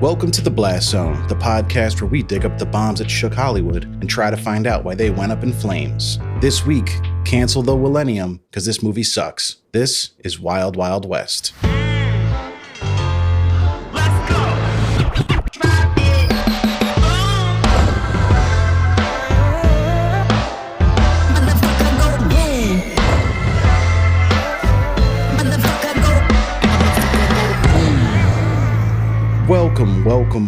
Welcome to The Blast Zone, the podcast where we dig up the bombs that shook Hollywood and try to find out why they went up in flames. This week, cancel the Millennium, because this movie sucks. This is Wild Wild West.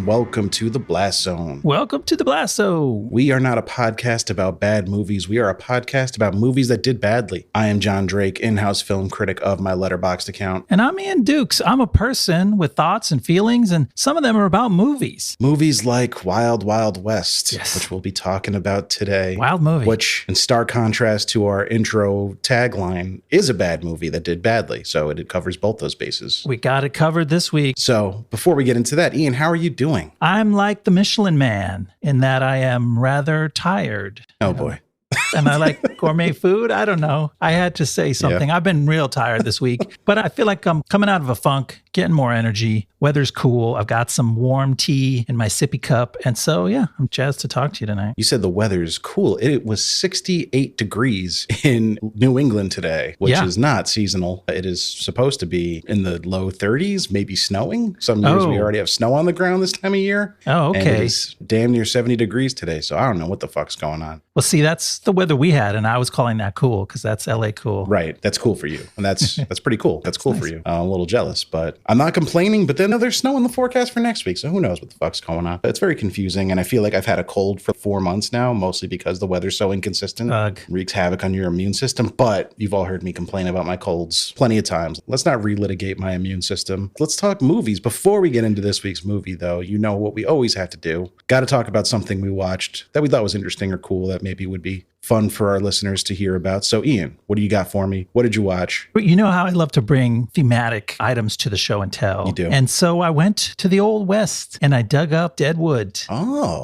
Welcome to The Blast Zone. Welcome to The Blast Zone. We are not a podcast about bad movies. We are a podcast about movies that did badly. I am Jon Drake, in-house film critic of my Letterboxd account. And I'm Ian Dukes. I'm a person with thoughts and feelings, and some of them are about movies. Movies like Wild Wild West, yes, which we'll be talking about today. Wild movie. Which, in stark contrast to our intro tagline, is a bad movie that did badly. So it covers both those bases. We got it covered this week. So before we get into that, Ian, how are you doing? I'm like the Michelin Man in that I am rather tired. Oh, boy. And I like gourmet food. I don't know. I had to say something. I've been real tired this week, but I feel like I'm coming out of a funk, getting more energy. Weather's cool. I've got some warm tea in my sippy cup. And so, yeah, I'm jazzed to talk to you tonight. You said the weather's cool. It was 68 degrees in New England today, which is not seasonal. It is supposed to be in the low 30s, maybe snowing. Some years we already have snow on the ground this time of year. Oh, okay. And it is damn near 70 degrees today. So I don't know what the fuck's going on. Well, see, that's the weather we had, and I was calling that cool because that's LA cool. Right. That's cool for you. And that's pretty cool. That's cool for you. I'm a little jealous, but I'm not complaining. But then there's snow in the forecast for next week. So who knows what the fuck's going on. It's very confusing. And I feel like I've had a cold for 4 months now, mostly because the weather's so inconsistent. Ugh. Wreaks havoc on your immune system. But you've all heard me complain about my colds plenty of times. Let's not relitigate my immune system. Let's talk movies. Before we get into this week's movie, though, you know what we always have to do. Got to talk about something we watched that we thought was interesting or cool that maybe would be fun for our listeners to hear about. So, Ian, what do you got for me? What did you watch? You know how I love to bring thematic items to the show and tell. You do. And so I went to the Old West and I dug up Deadwood,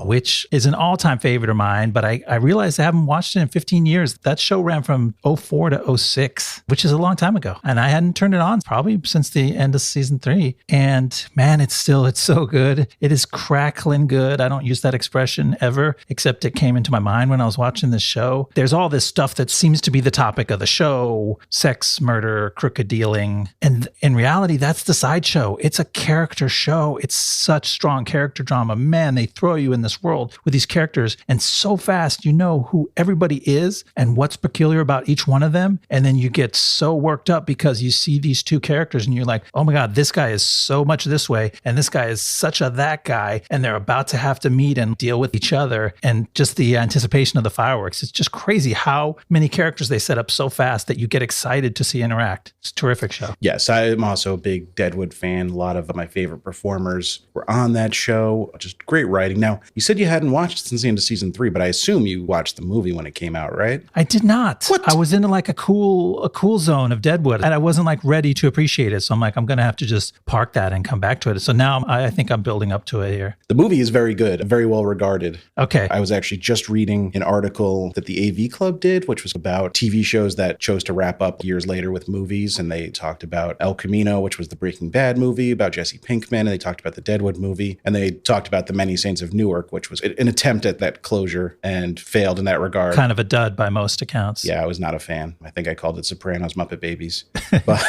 which is an all-time favorite of mine, but I realized I haven't watched it in 15 years. That show ran from 04 to 06, which is a long time ago. And I hadn't turned it on probably since the end of season 3. And man, it's so good. It is crackling good. I don't use that expression ever, except it came into my mind when I was watching this show. There's all this stuff that seems to be the topic of the show: sex, murder, crooked dealing. And in reality, that's the sideshow. It's a character show. It's such strong character drama. Man, they throw you in this world with these characters, and so fast you know who everybody is and what's peculiar about each one of them. And then you get so worked up because you see these two characters and you're like, oh my God, this guy is so much this way and this guy is such a that guy, and they're about to have to meet and deal with each other. And just the anticipation of the fireworks. It's just crazy how many characters they set up so fast that you get excited to see interact. It's a terrific show. Yes, I'm also a big Deadwood fan. A lot of my favorite performers were on that show. Just great writing. Now, you said you hadn't watched it since the end of season 3, but I assume you watched the movie when it came out, right? I did not. What? I was in like a cool zone of Deadwood, and I wasn't like ready to appreciate it. So I'm like, I'm going to have to just park that and come back to it. So now I think I'm building up to it here. The movie is very good, very well regarded. Okay. I was actually just reading an article that the AV Club did, which was about TV shows that chose to wrap up years later with movies. And they talked about El Camino, which was the Breaking Bad movie, about Jesse Pinkman, and they talked about the Deadwood movie. And they talked about The Many Saints of Newark, which was an attempt at that closure and failed in that regard. Kind of a dud by most accounts. Yeah, I was not a fan. I think I called it Sopranos Muppet Babies. But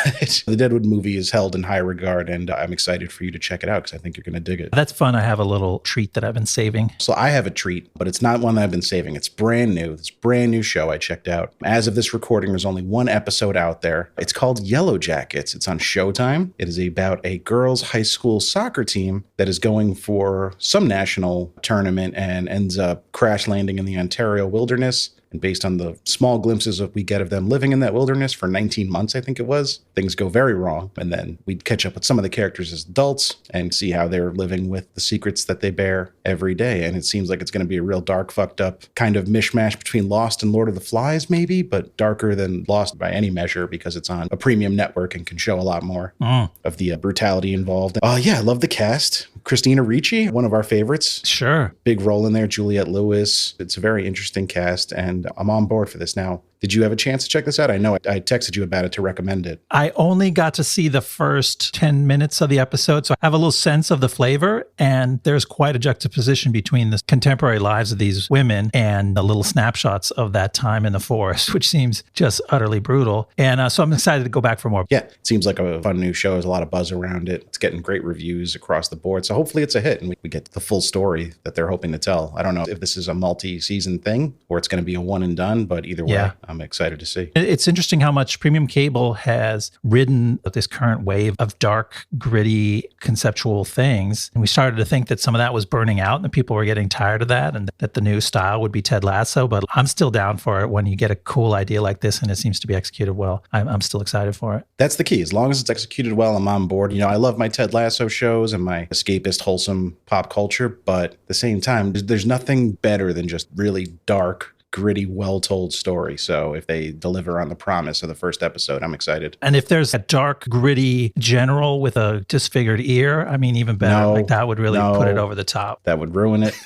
the Deadwood movie is held in high regard, and I'm excited for you to check it out because I think you're going to dig it. That's fun. I have a little treat that I've been saving. So I have a treat, but it's not one that I've been saving. It's brand new. It's a brand new show I checked out. As of this recording, there's only one episode out there. It's called Yellow Jackets. It's on Showtime. It is about a girls' high school soccer team that is going for some national tournament and ends up crash landing in the Ontario wilderness. And based on the small glimpses that we get of them living in that wilderness for 19 months, I think it was, things go very wrong. And then we'd catch up with some of the characters as adults and see how they're living with the secrets that they bear every day. And it seems like it's going to be a real dark, fucked up kind of mishmash between Lost and Lord of the Flies, maybe, but darker than Lost by any measure because it's on a premium network and can show a lot more of the brutality involved. Yeah, I love the cast. Christina Ricci, one of our favorites. Sure. Big role in there. Juliette Lewis. It's a very interesting cast, and I'm on board for this now. Did you have a chance to check this out? I know I texted you about it to recommend it. I only got to see the first 10 minutes of the episode, so I have a little sense of the flavor, and there's quite a juxtaposition between the contemporary lives of these women and the little snapshots of that time in the forest, which seems just utterly brutal. And so I'm excited to go back for more. Yeah, it seems like a fun new show. There's a lot of buzz around it. It's getting great reviews across the board. So hopefully it's a hit and we get the full story that they're hoping to tell. I don't know if this is a multi-season thing or it's going to be a one and done, but either way, I'm excited to see. It's interesting how much premium cable has ridden this current wave of dark, gritty, conceptual things. And we started to think that some of that was burning out and that people were getting tired of that and that the new style would be Ted Lasso. But I'm still down for it when you get a cool idea like this and it seems to be executed well. I'm still excited for it. That's the key. As long as it's executed well, I'm on board. You know, I love my Ted Lasso shows and my escapist, wholesome pop culture. But at the same time, there's nothing better than just really dark, gritty, well-told story. So if they deliver on the promise of the first episode, I'm excited. And if there's a dark, gritty general with a disfigured ear, I mean, even better. Like that would really put it over the top. That would ruin it.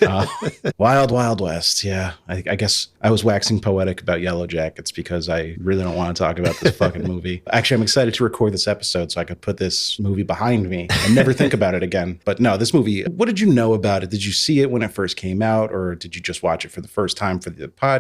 Wild, Wild West. Yeah. I guess I was waxing poetic about Yellow Jackets because I really don't want to talk about this fucking movie. Actually, I'm excited to record this episode so I could put this movie behind me and never think about it again. But no, this movie, what did you know about it? Did you see it when it first came out or did you just watch it for the first time for the podcast?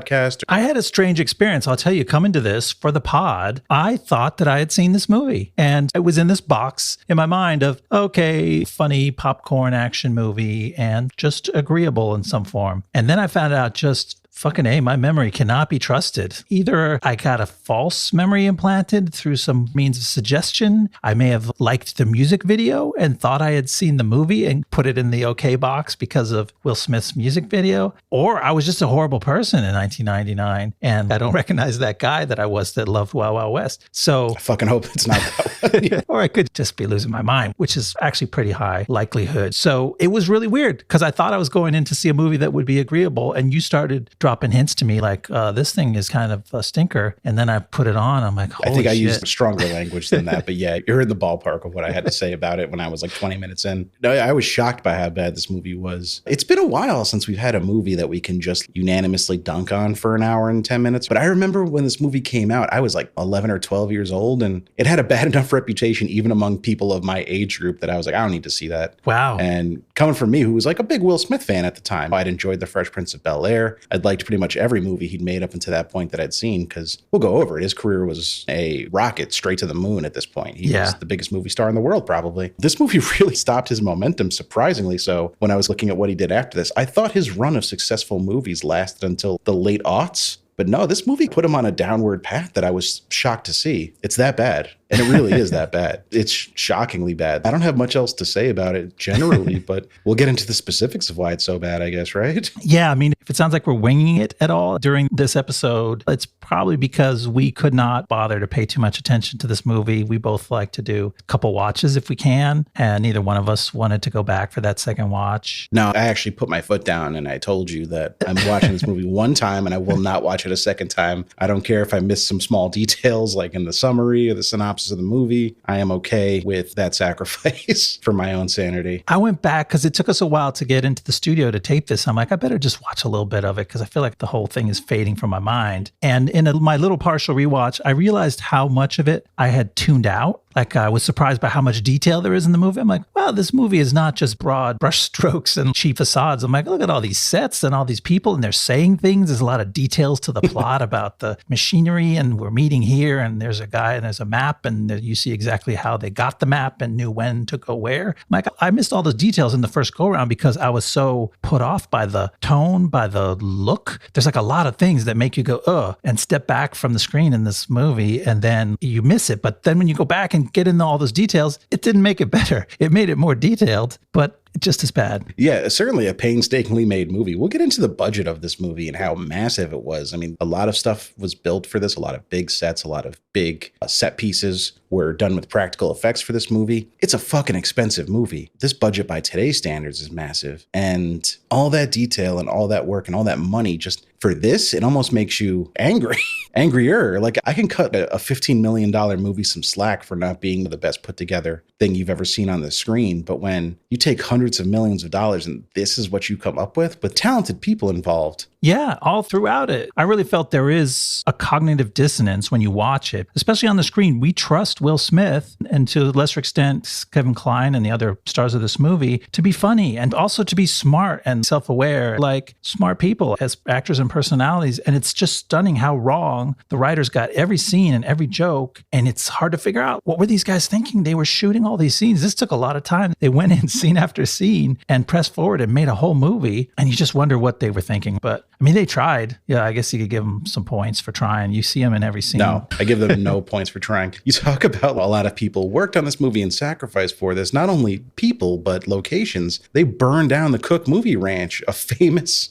I had a strange experience. I'll tell you, coming to this for the pod, I thought that I had seen this movie and it was in this box in my mind of, okay, funny popcorn action movie and just agreeable in some form. And then I found out just fucking A, my memory cannot be trusted. Either I got a false memory implanted through some means of suggestion. I may have liked the music video and thought I had seen the movie and put it in the okay box because of Will Smith's music video. Or I was just a horrible person in 1999 and I don't recognize that guy that I was that loved Wild Wild West. So I fucking hope it's not that one. Or I could just be losing my mind, which is actually pretty high likelihood. So it was really weird because I thought I was going in to see a movie that would be agreeable and you started dropping hints to me like, this thing is kind of a stinker. And then I put it on. I'm like, holy I think I shit. used stronger language than that. But yeah, you're in the ballpark of what I had to say about it when I was like 20 minutes in. No, I was shocked by how bad this movie was. It's been a while since we've had a movie that we can just unanimously dunk on for an hour and 10 minutes. But I remember when this movie came out, I was like 11 or 12 years old and it had a bad enough reputation even among people of my age group that I was like, I don't need to see that. Wow. And coming from me, who was like a big Will Smith fan at the time, I'd enjoyed The Fresh Prince of Bel-Air. I'd liked pretty much every movie he'd made up until that point that I'd seen because we'll go over it. His career was a rocket straight to the moon at this point. He was the biggest movie star in the world, probably. This movie really stopped his momentum, surprisingly so. When I was looking at what he did after this, I thought his run of successful movies lasted until the late aughts. But no, this movie put him on a downward path that I was shocked to see. It's that bad. And it really is that bad. It's shockingly bad. I don't have much else to say about it generally, but we'll get into the specifics of why it's so bad, I guess, right? Yeah, I mean, if it sounds like we're winging it at all during this episode, it's probably because we could not bother to pay too much attention to this movie. We both like to do a couple watches if we can, and neither one of us wanted to go back for that second watch. No, I actually put my foot down and I told you that I'm watching this movie one time and I will not watch it a second time. I don't care if I miss some small details like in the summary or the synopsis of the movie. I am okay with that sacrifice for my own sanity. I went back because it took us a while to get into the studio to tape this. I'm like, I better just watch a little bit of it because I feel like the whole thing is fading from my mind. And in my little partial rewatch, I realized how much of it I had tuned out. Like I was surprised by how much detail there is in the movie. I'm like, wow, this movie is not just broad brush strokes and cheap facades. I'm like, look at all these sets and all these people and they're saying things. There's a lot of details to the plot about the machinery and we're meeting here and there's a guy and there's a map and you see exactly how they got the map and knew when to go where. I'm like, I missed all those details in the first go around because I was so put off by the tone, by the look. There's like a lot of things that make you go, ugh, and step back from the screen in this movie and then you miss it. But then when you go back and get into all those details, it didn't make it better. It made it more detailed, but just as bad. Yeah, certainly a painstakingly made movie. We'll get into the budget of this movie and how massive it was. I mean, a lot of stuff was built for this, a lot of big sets, a lot of big set pieces were done with practical effects for this movie. It's a fucking expensive movie. This budget by today's standards is massive. And all that detail and all that work and all that money just for this, it almost makes you angry. Angrier. Like I can cut a $15 million movie some slack for not being the best put together thing you've ever seen on the screen. But when you take hundreds of millions of dollars and this is what you come up with talented people involved, Yeah, all throughout it. I really felt there is a cognitive dissonance when you watch it, especially on the screen. We trust Will Smith and to a lesser extent, Kevin Kline and the other stars of this movie to be funny and also to be smart and self-aware, like smart people as actors and personalities. And it's just stunning how wrong the writers got every scene and every joke. And it's hard to figure out, what were these guys thinking? They were shooting all these scenes. This took a lot of time. They went in scene after scene and pressed forward and made a whole movie. And you just wonder what they were thinking. But I mean, they tried. Yeah, I guess you could give them some points for trying. You see them in every scene. No, I give them no points for trying. You talk about a lot of people worked on this movie and sacrificed for this. Not only people, but locations. They burned down the Cook Movie Ranch, a famous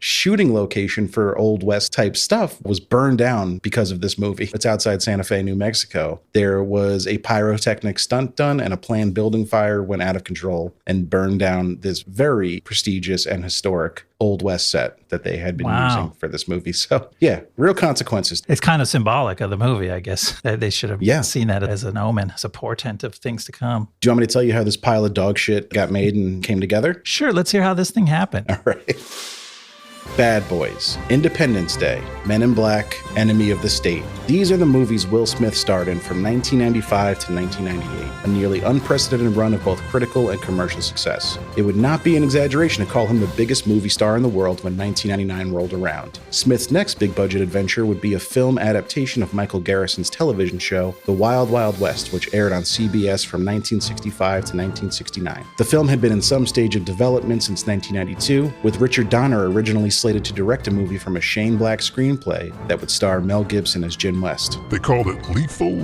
shooting location for Old West type stuff, was burned down because of this movie. It's outside Santa Fe, New Mexico. There was a pyrotechnic stunt done and a planned building fire went out of control and burned down this very prestigious and historic Old West set that they had been using for this movie. So yeah, real consequences. It's kind of symbolic of the movie, I guess. They should have seen that as an omen, as a portent of things to come. Do you want me to tell you how this pile of dog shit got made and came together? Sure, let's hear how this thing happened. All right. Bad Boys, Independence Day, Men in Black, Enemy of the State. These are the movies Will Smith starred in from 1995 to 1998, a nearly unprecedented run of both critical and commercial success. It would not be an exaggeration to call him the biggest movie star in the world when 1999 rolled around. Smith's next big-budget adventure would be a film adaptation of Michael Garrison's television show, The Wild Wild West, which aired on CBS from 1965 to 1969. The film had been in some stage of development since 1992, with Richard Donner originally slated to direct a movie from a Shane Black screenplay that would star Mel Gibson as Jim West. They called it Lethal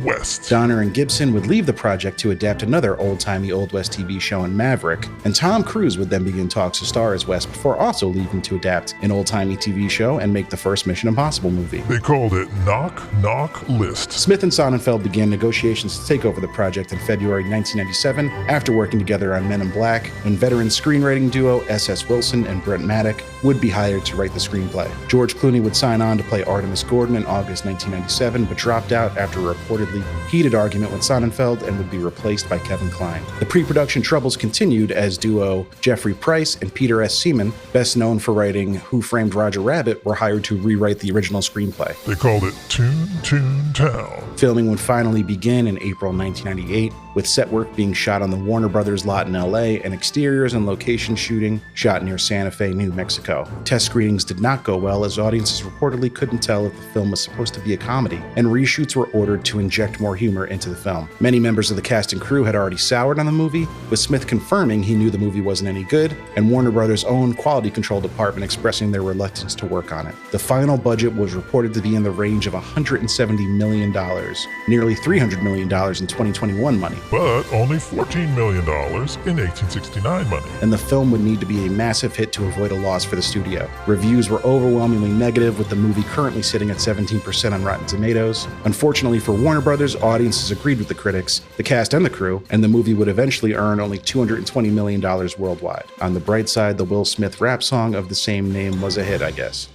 West. Donner and Gibson would leave the project to adapt another old-timey Old West TV show in Maverick, and Tom Cruise would then begin talks to star as West before also leaving to adapt an old-timey TV show and make the first Mission Impossible movie. They called it Knock Knock List. Smith and Sonnenfeld began negotiations to take over the project in February 1997 after working together on Men in Black, when veteran screenwriting duo S.S. Wilson and Brent Maddock would be hired to write the screenplay. George Clooney would sign on to play Artemis Gordon in August 1997, but dropped out after a reportedly heated argument with Sonnenfeld and would be replaced by Kevin Kline. The pre-production troubles continued as duo Jeffrey Price and Peter S. Seaman, best known for writing Who Framed Roger Rabbit, were hired to rewrite the original screenplay. They called it Toon Town. Filming would finally begin in April 1998, with set work being shot on the Warner Brothers lot in LA and exteriors and location shooting shot near Santa Fe, New Mexico. Test screenings did not go well, as audiences reportedly couldn't tell if the film was supposed to be a comedy, and reshoots were ordered to inject more humor into the film. Many members of the cast and crew had already soured on the movie, with Smith confirming he knew the movie wasn't any good, and Warner Brothers' own quality control department expressing their reluctance to work on it. The final budget was reported to be in the range of $170 million, nearly $300 million in 2021 money. But only $14 million in 1869 money. And the film would need to be a massive hit to avoid a loss for the studio. Reviews were overwhelmingly negative, with the movie currently sitting at 17% on Rotten Tomatoes. Unfortunately for Warner Brothers, audiences agreed with the critics, the cast and the crew, and the movie would eventually earn only $220 million worldwide. On the bright side, the Will Smith rap song of the same name was a hit, I guess.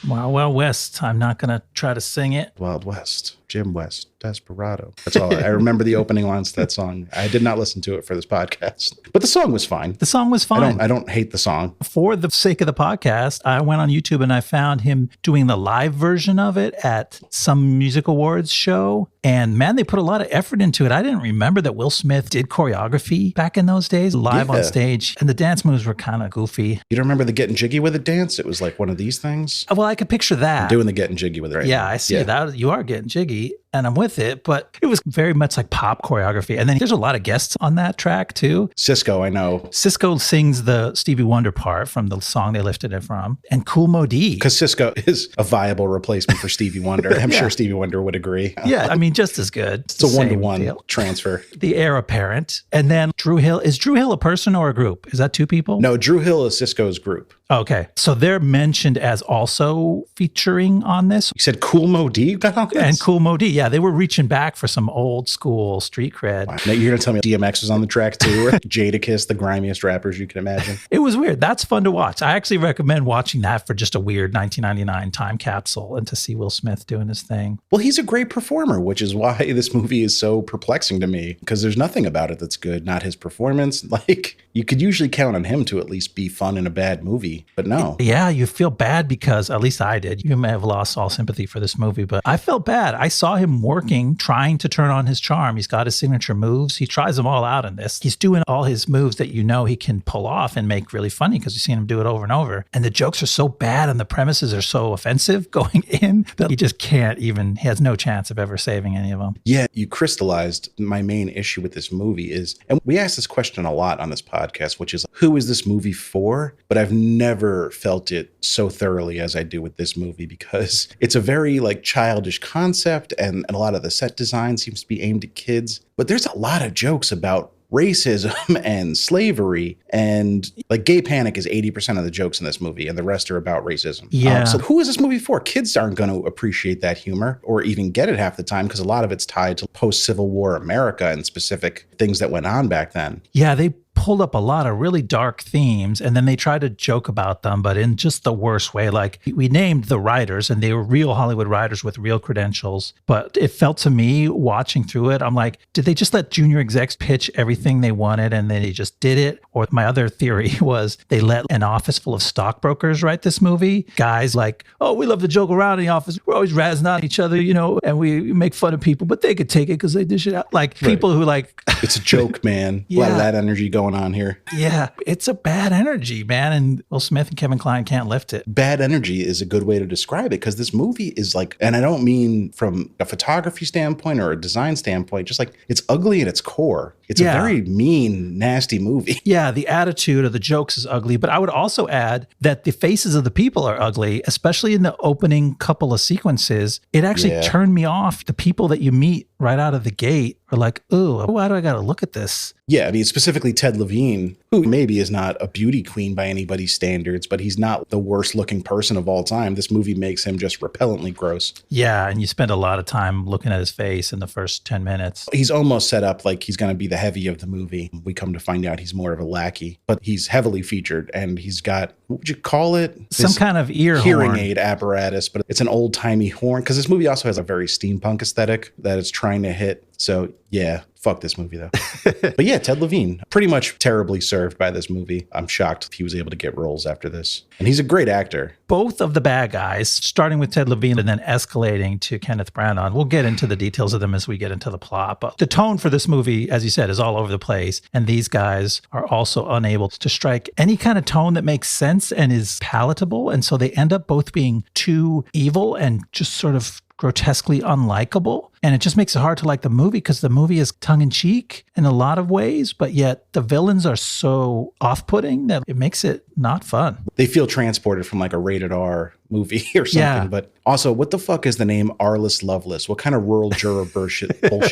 Wild Wild West. I'm not going to try to sing it. Wild West. Jim West. Desperado. That's all. I remember the opening lines to that song. I did not listen to it for this podcast, but the song was fine. The song was fine. I don't hate the song. For the sake of the podcast, I went on YouTube and I found him doing the live version of it at some music awards show. And man, they put a lot of effort into it. I didn't remember that Will Smith did choreography back in those days, live on stage. And the dance moves were kind of goofy. You don't remember the Getting Jiggy With It dance? It was like one of these things. Well, I could picture that. I'm doing the Getting Jiggy With It right now. I see that. You are getting jiggy. And I'm with it, but it was very much like pop choreography. And then there's a lot of guests on that track too. Cisco, I know. Cisco sings the Stevie Wonder part from the song they lifted it from. And Kool Moe Dee. Because Cisco is a viable replacement for Stevie Wonder. I'm sure Stevie Wonder would agree. Yeah, I mean, just as good. It's a one-to-one transfer. The heir apparent. And then Drew Hill. Is Drew Hill a person or a group? Is that two people? No, Drew Hill is Cisco's group. Okay. So they're mentioned as also featuring on this. You said Kool Moe Dee got on this? And Kool Moe Dee. Yeah, they were reaching back for some old school street cred. Wow. Now you're going to tell me DMX was on the track too, or Jadakiss, the grimiest rappers you can imagine. It was weird. That's fun to watch. I actually recommend watching that for just a weird 1999 time capsule and to see Will Smith doing his thing. Well, he's a great performer, which is why this movie is so perplexing to me, because there's nothing about it that's good. Not his performance. Like, you could usually count on him to at least be fun in a bad movie, but no. Yeah, you feel bad because, at least I did. You may have lost all sympathy for this movie, but I felt bad. I saw him working, trying to turn on his charm. He's got his signature moves. He tries them all out in this. He's doing all his moves that you know he can pull off and make really funny because you've seen him do it over and over. And the jokes are so bad and the premises are so offensive going in that he just can't even, he has no chance of ever saving any of them. Yeah, you crystallized my main issue with this movie is, and we ask this question a lot on this podcast, which is, who is this movie for? But I've never felt it so thoroughly as I do with this movie, because it's a very like childish concept, and a lot of the set design seems to be aimed at kids. But there's a lot of jokes about racism and slavery, and like gay panic is 80% of the jokes in this movie, and the rest are about racism. Yeah. So who is this movie for? Kids aren't going to appreciate that humor or even get it half the time, because a lot of it's tied to post-Civil War America and specific things that went on back then. Yeah, they pulled up a lot of really dark themes, and then they tried to joke about them, but in just the worst way. Like, we named the writers, and they were real Hollywood writers with real credentials, but it felt to me watching through it, I'm like, did they just let junior execs pitch everything they wanted and then they just did it? Or my other theory was they let an office full of stockbrokers write this movie. Guys like, oh, we love to joke around in the office. We're always razzing on each other, you know, and we make fun of people, but they could take it because they dish it out. Like, people who like... It's a joke, man. Yeah. A lot of that energy going on here. Yeah, it's a bad energy, man. And Will Smith and Kevin Kline can't lift it. Bad energy is a good way to describe it, because this movie is like, and I don't mean from a photography standpoint or a design standpoint, just like it's ugly at its core. It's a very mean, nasty movie. Yeah, the attitude of the jokes is ugly. But I would also add that the faces of the people are ugly, especially in the opening couple of sequences. It actually turned me off. The people that you meet right out of the gate are like, ooh, why do I got to look at this? Yeah, I mean, specifically Ted Levine, who maybe is not a beauty queen by anybody's standards, but he's not the worst looking person of all time. This movie makes him just repellently gross. Yeah, and you spend a lot of time looking at his face in the first 10 minutes. He's almost set up like he's going to be the heavy of the movie. We come to find out he's more of a lackey, but he's heavily featured, and he's got, what would you call it? Some kind of hearing aid apparatus, but it's an old-timey horn, because this movie also has a very steampunk aesthetic that it's trying to hit. So yeah, fuck this movie though. But yeah, Ted Levine, pretty much terribly served by this movie. I'm shocked he was able to get roles after this. And he's a great actor. Both of the bad guys, starting with Ted Levine and then escalating to Kenneth Branagh. We'll get into the details of them as we get into the plot. But the tone for this movie, as you said, is all over the place. And these guys are also unable to strike any kind of tone that makes sense and is palatable. And so they end up both being too evil and just sort of grotesquely unlikable. And it just makes it hard to like the movie, because the movie is tongue-in-cheek in a lot of ways, but yet the villains are so off-putting that it makes it not fun. They feel transported from like a rated R movie or something. Yeah. But also, what the fuck is the name Arliss Lovelace? What kind of rural juror bullshit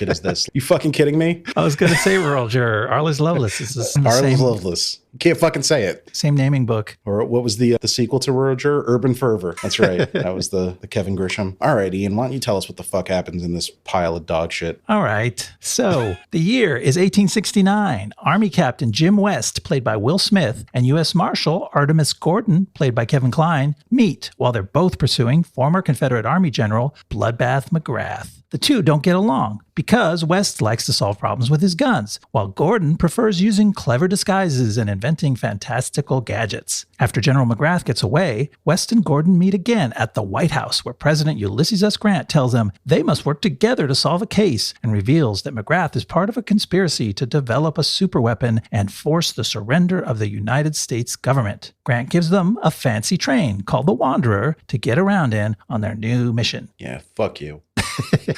is this? You fucking kidding me? I was going to say rural juror. Arliss Lovelace is the same. Arliss Lovelace. You can't fucking say it. Same naming book. Or what was the sequel to Rural Juror? Urban Fervor. That's right. That was the Kevin Grisham. All right, Ian, why don't you tell us what the fuck happens in this pile of dog shit? All right. So the year is 1869. Army Captain Jim West, played by Will Smith, and U.S. Marshal Artemus Gordon, played by Kevin Kline, meet while they're both pursuing former Confederate Army General Bloodbath McGrath. The two don't get along because West likes to solve problems with his guns, while Gordon prefers using clever disguises and inventing fantastical gadgets. After General McGrath gets away, West and Gordon meet again at the White House, where President Ulysses S. Grant tells them they must work together to solve a case, and reveals that McGrath is part of a conspiracy to develop a superweapon and force the surrender of the United States government. Grant gives them a fancy train called the Wanderer to get around in on their new mission. Yeah, fuck you.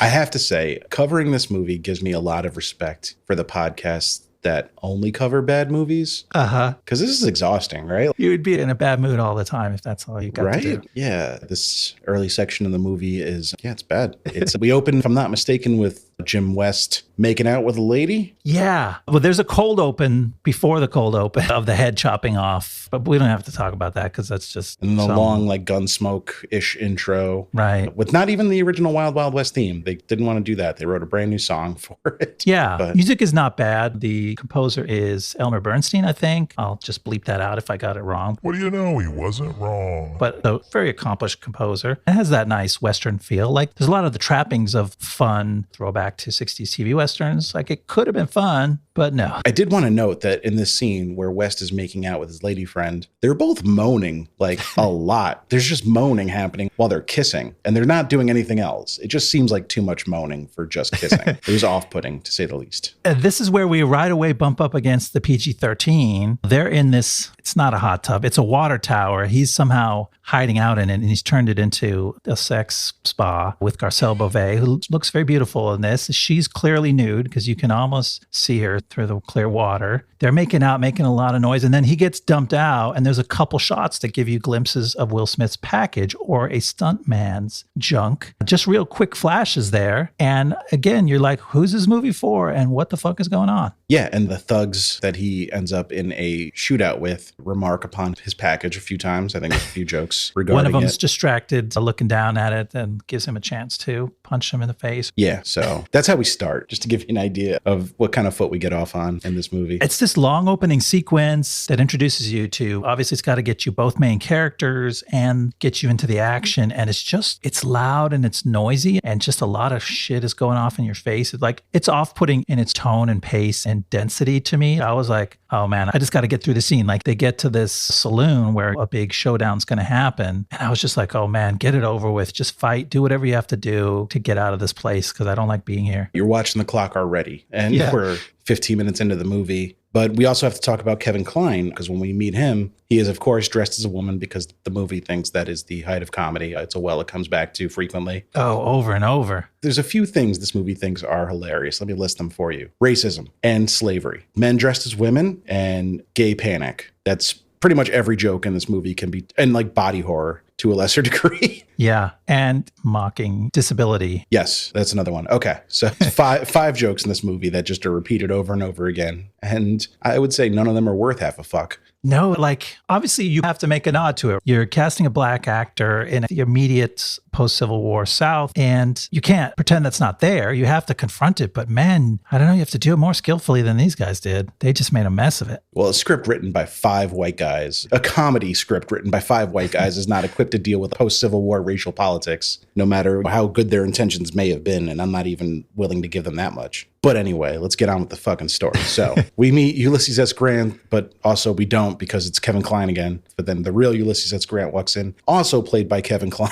I have to say, covering this movie gives me a lot of respect for the podcasts that only cover bad movies. Because this is exhausting, right? You would be in a bad mood all the time if that's all you got to do. Yeah. This early section of the movie is, it's bad. We open, if I'm not mistaken, with Jim West making out with a lady. Yeah. Well, there's a cold open before the cold open of the head chopping off, but we don't have to talk about that because that's just... And the long, like, Gunsmoke-ish intro. Right. With not even the original Wild Wild West theme. They didn't want to do that. They wrote a brand new song for it. Yeah. But music is not bad. The composer is Elmer Bernstein, I think. I'll just bleep that out if I got it wrong. What do you know? He wasn't wrong. But a very accomplished composer. It has that nice Western feel. Like, there's a lot of the trappings of fun, throwback to 60s TV Westerns. Like, it could have been fun, but no. I did want to note that in this scene where West is making out with his lady friend, they're both moaning, like, a lot. There's just moaning happening while they're kissing, and they're not doing anything else. It just seems like too much moaning for just kissing. It was off-putting, to say the least. This is where we right away bump up against the PG-13. They're in this, it's not a hot tub, it's a water tower. He's somehow hiding out in it, and he's turned it into a sex spa with Garcelle Beauvais, who looks very beautiful in this. She's clearly nude because you can almost see her through the clear water. They're making out, making a lot of noise, and then he gets dumped out, and there's a couple shots that give you glimpses of Will Smith's package or a stuntman's junk. Just real quick flashes there. And again, you're like, who's this movie for, and what the fuck is going on? Yeah, and the thugs that he ends up in a shootout with remark upon his package a few times. I think there's a few jokes regarding One of them's it. distracted, looking down at it, and gives him a chance to punch him in the face. Yeah, so that's how we start, just to give you an idea of what kind of foot we get off on in this movie. It's this long opening sequence that introduces you to, obviously it's got to get you both main characters and get you into the action. And it's loud and it's noisy and just a lot of shit is going off in your face. It's off-putting in its tone and pace and density to me. I was like, oh man, I just got to get through the scene. Like, they get to this saloon where a big showdown's going to happen. And I was just like, oh man, get it over with. Just fight, do whatever you have to do to get out of this place because I don't like being here. You're watching the clock already, and we're 15 minutes into the movie. But we also have to talk about Kevin Kline, because when we meet him, he is, of course, dressed as a woman because the movie thinks that is the height of comedy. It's a well it comes back to frequently. Oh, over and over. There's a few things this movie thinks are hilarious. Let me list them for you. Racism and slavery. Men dressed as women and gay panic. That's pretty much every joke in this movie can be, and like body horror to a lesser degree. Yeah. And mocking disability. Yes, that's another one. Okay. So five jokes in this movie that just are repeated over and over again. And I would say none of them are worth half a fuck. No, like, obviously you have to make a nod to it. You're casting a black actor in the immediate post-Civil War South, and you can't pretend that's not there. You have to confront it. But man, I don't know, you have to do it more skillfully than these guys did. They just made a mess of it. Well, a script written by 5 white guys, a comedy script written by 5 white guys is not equipped to deal with post-Civil War racial politics, no matter how good their intentions may have been. And I'm not even willing to give them that much. But anyway, let's get on with the fucking story. So we meet Ulysses S. Grant, but also we don't because it's Kevin Kline again. But then the real Ulysses S. Grant walks in, also played by Kevin Kline.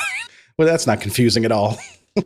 Well, that's not confusing at all.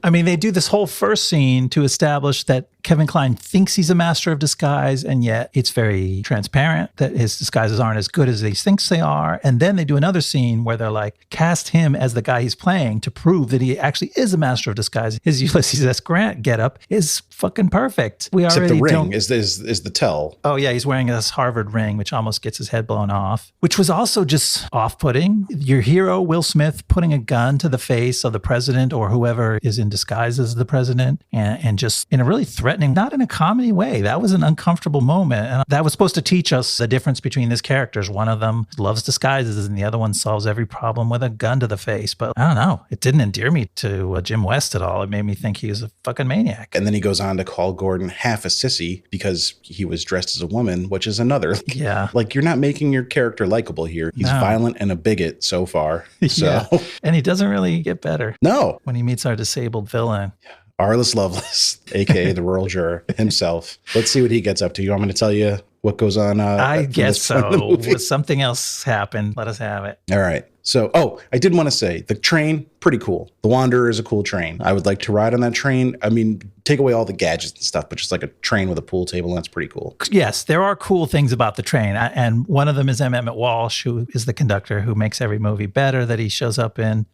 I mean, they do this whole first scene to establish that Kevin Kline thinks he's a master of disguise, and yet it's very transparent that his disguises aren't as good as he thinks they are. And then they do another scene where they're like, cast him as the guy he's playing to prove that he actually is a master of disguise. His Ulysses S. Grant getup is fucking perfect. Except the ring is the tell. Oh yeah, he's wearing this Harvard ring, which almost gets his head blown off, which was also just off-putting. Your hero, Will Smith, putting a gun to the face of the president or whoever is in disguise as the president, and just in a really threatening, not in a comedy way. That was an uncomfortable moment. And that was supposed to teach us the difference between these characters. One of them loves disguises and the other one solves every problem with a gun to the face. But I don't know. It didn't endear me to Jim West at all. It made me think he was a fucking maniac. And then he goes on to call Gordon half a sissy because he was dressed as a woman, which is another. Yeah. Like, you're not making your character likable here. He's violent and a bigot so far. So. Yeah. And he doesn't really get better. No. When he meets our disabled villain. Arliss Lovelace, a.k.a. the rural juror himself. Let's see what he gets up to. You want me to tell you what goes on? I guess so. Something else happened. Let us have it. All right. So, I did want to say, the train, pretty cool. The Wanderer is a cool train. I would like to ride on that train. I mean, take away all the gadgets and stuff, but just like a train with a pool table, and that's pretty cool. Yes, there are cool things about the train. And one of them is Emmet Walsh, who is the conductor who makes every movie better that he shows up in.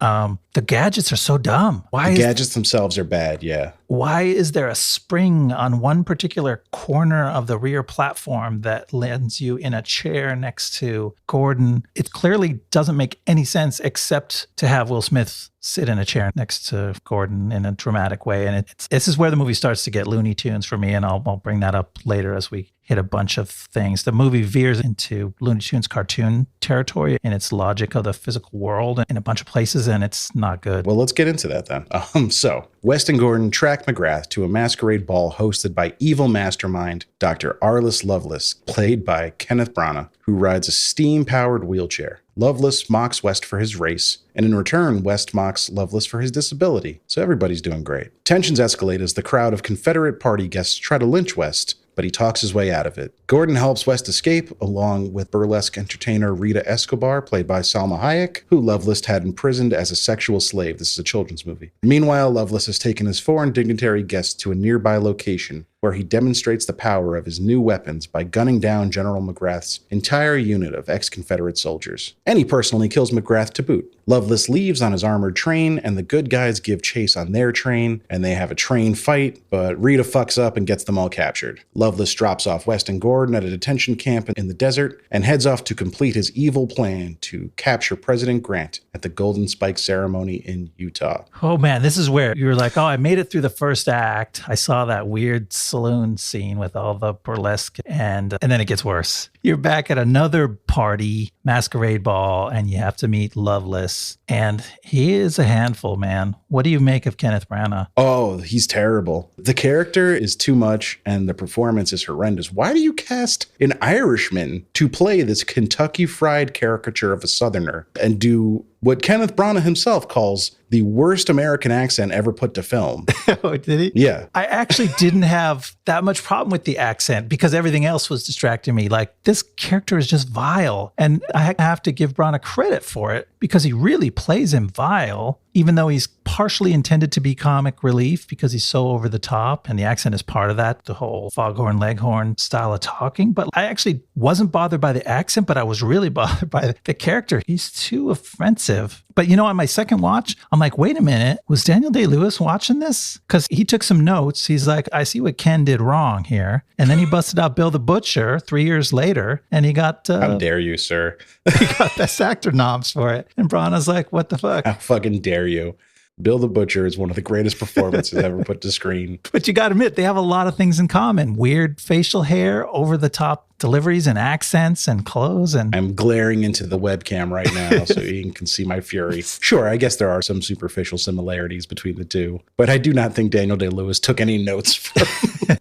The gadgets are so dumb. The gadgets themselves are bad, yeah. Why is there a spring on one particular corner of the rear platform that lands you in a chair next to Gordon? It clearly doesn't make any sense except to have Will Smith sit in a chair next to Gordon in a dramatic way. And this is where the movie starts to get Looney Tunes for me. And I'll bring that up later as we hit a bunch of things. The movie veers into Looney Tunes cartoon territory in its logic of the physical world in a bunch of places, and it's not good. Well, let's get into that then. So, West and Gordon track McGrath to a masquerade ball hosted by evil mastermind Dr. Arliss Lovelace, played by Kenneth Branagh, who rides a steam-powered wheelchair. Lovelace mocks West for his race, and in return, West mocks Lovelace for his disability. So everybody's doing great. Tensions escalate as the crowd of Confederate party guests try to lynch West, but he talks his way out of it. Gordon helps West escape, along with burlesque entertainer Rita Escobar, played by Salma Hayek, who Lovelace had imprisoned as a sexual slave. This is a children's movie. Meanwhile, Lovelace has taken his foreign dignitary guests to a nearby location, where he demonstrates the power of his new weapons by gunning down General McGrath's entire unit of ex-Confederate soldiers. And he personally kills McGrath to boot. Lovelace leaves on his armored train, and the good guys give chase on their train, and they have a train fight, but Rita fucks up and gets them all captured. Lovelace drops off West and Gordon at a detention camp in the desert, and heads off to complete his evil plan to capture President Grant at the Golden Spike ceremony in Utah. Oh man, this is where you're like, oh, I made it through the first act. I saw that weird saloon scene with all the burlesque, and then it gets worse. You're back at another party, masquerade ball, and you have to meet Lovelace. And he is a handful, man. What do you make of Kenneth Branagh? Oh, he's terrible. The character is too much, and the performance is horrendous. Why do you cast an Irishman to play this Kentucky Fried caricature of a Southerner and do what Kenneth Branagh himself calls the worst American accent ever put to film? Oh, did he? Yeah. I actually didn't have that much problem with the accent because everything else was distracting me. Like, this character is just vile. And I have to give Branagh credit for it because he really plays him vile, even though he's partially intended to be comic relief because he's so over the top. And the accent is part of that, the whole foghorn leghorn style of talking. But I actually wasn't bothered by the accent, but I was really bothered by the character. He's too offensive. But you know, on my second watch, I'm like, wait a minute, was Daniel Day-Lewis watching this? Because he took some notes. He's like, I see what Ken did wrong here. And then he busted out Bill the Butcher 3 years later, and he got... How dare you, sir? He got Best Actor noms for it. And Branagh's like, what the fuck? How fucking dare you? Bill the Butcher is one of the greatest performances ever put to screen. But you got to admit, they have a lot of things in common. Weird facial hair, over-the-top deliveries and accents and clothes. And I'm glaring into the webcam right now so you can see my fury. Sure, I guess there are some superficial similarities between the two, but I do not think Daniel Day-Lewis took any notes from...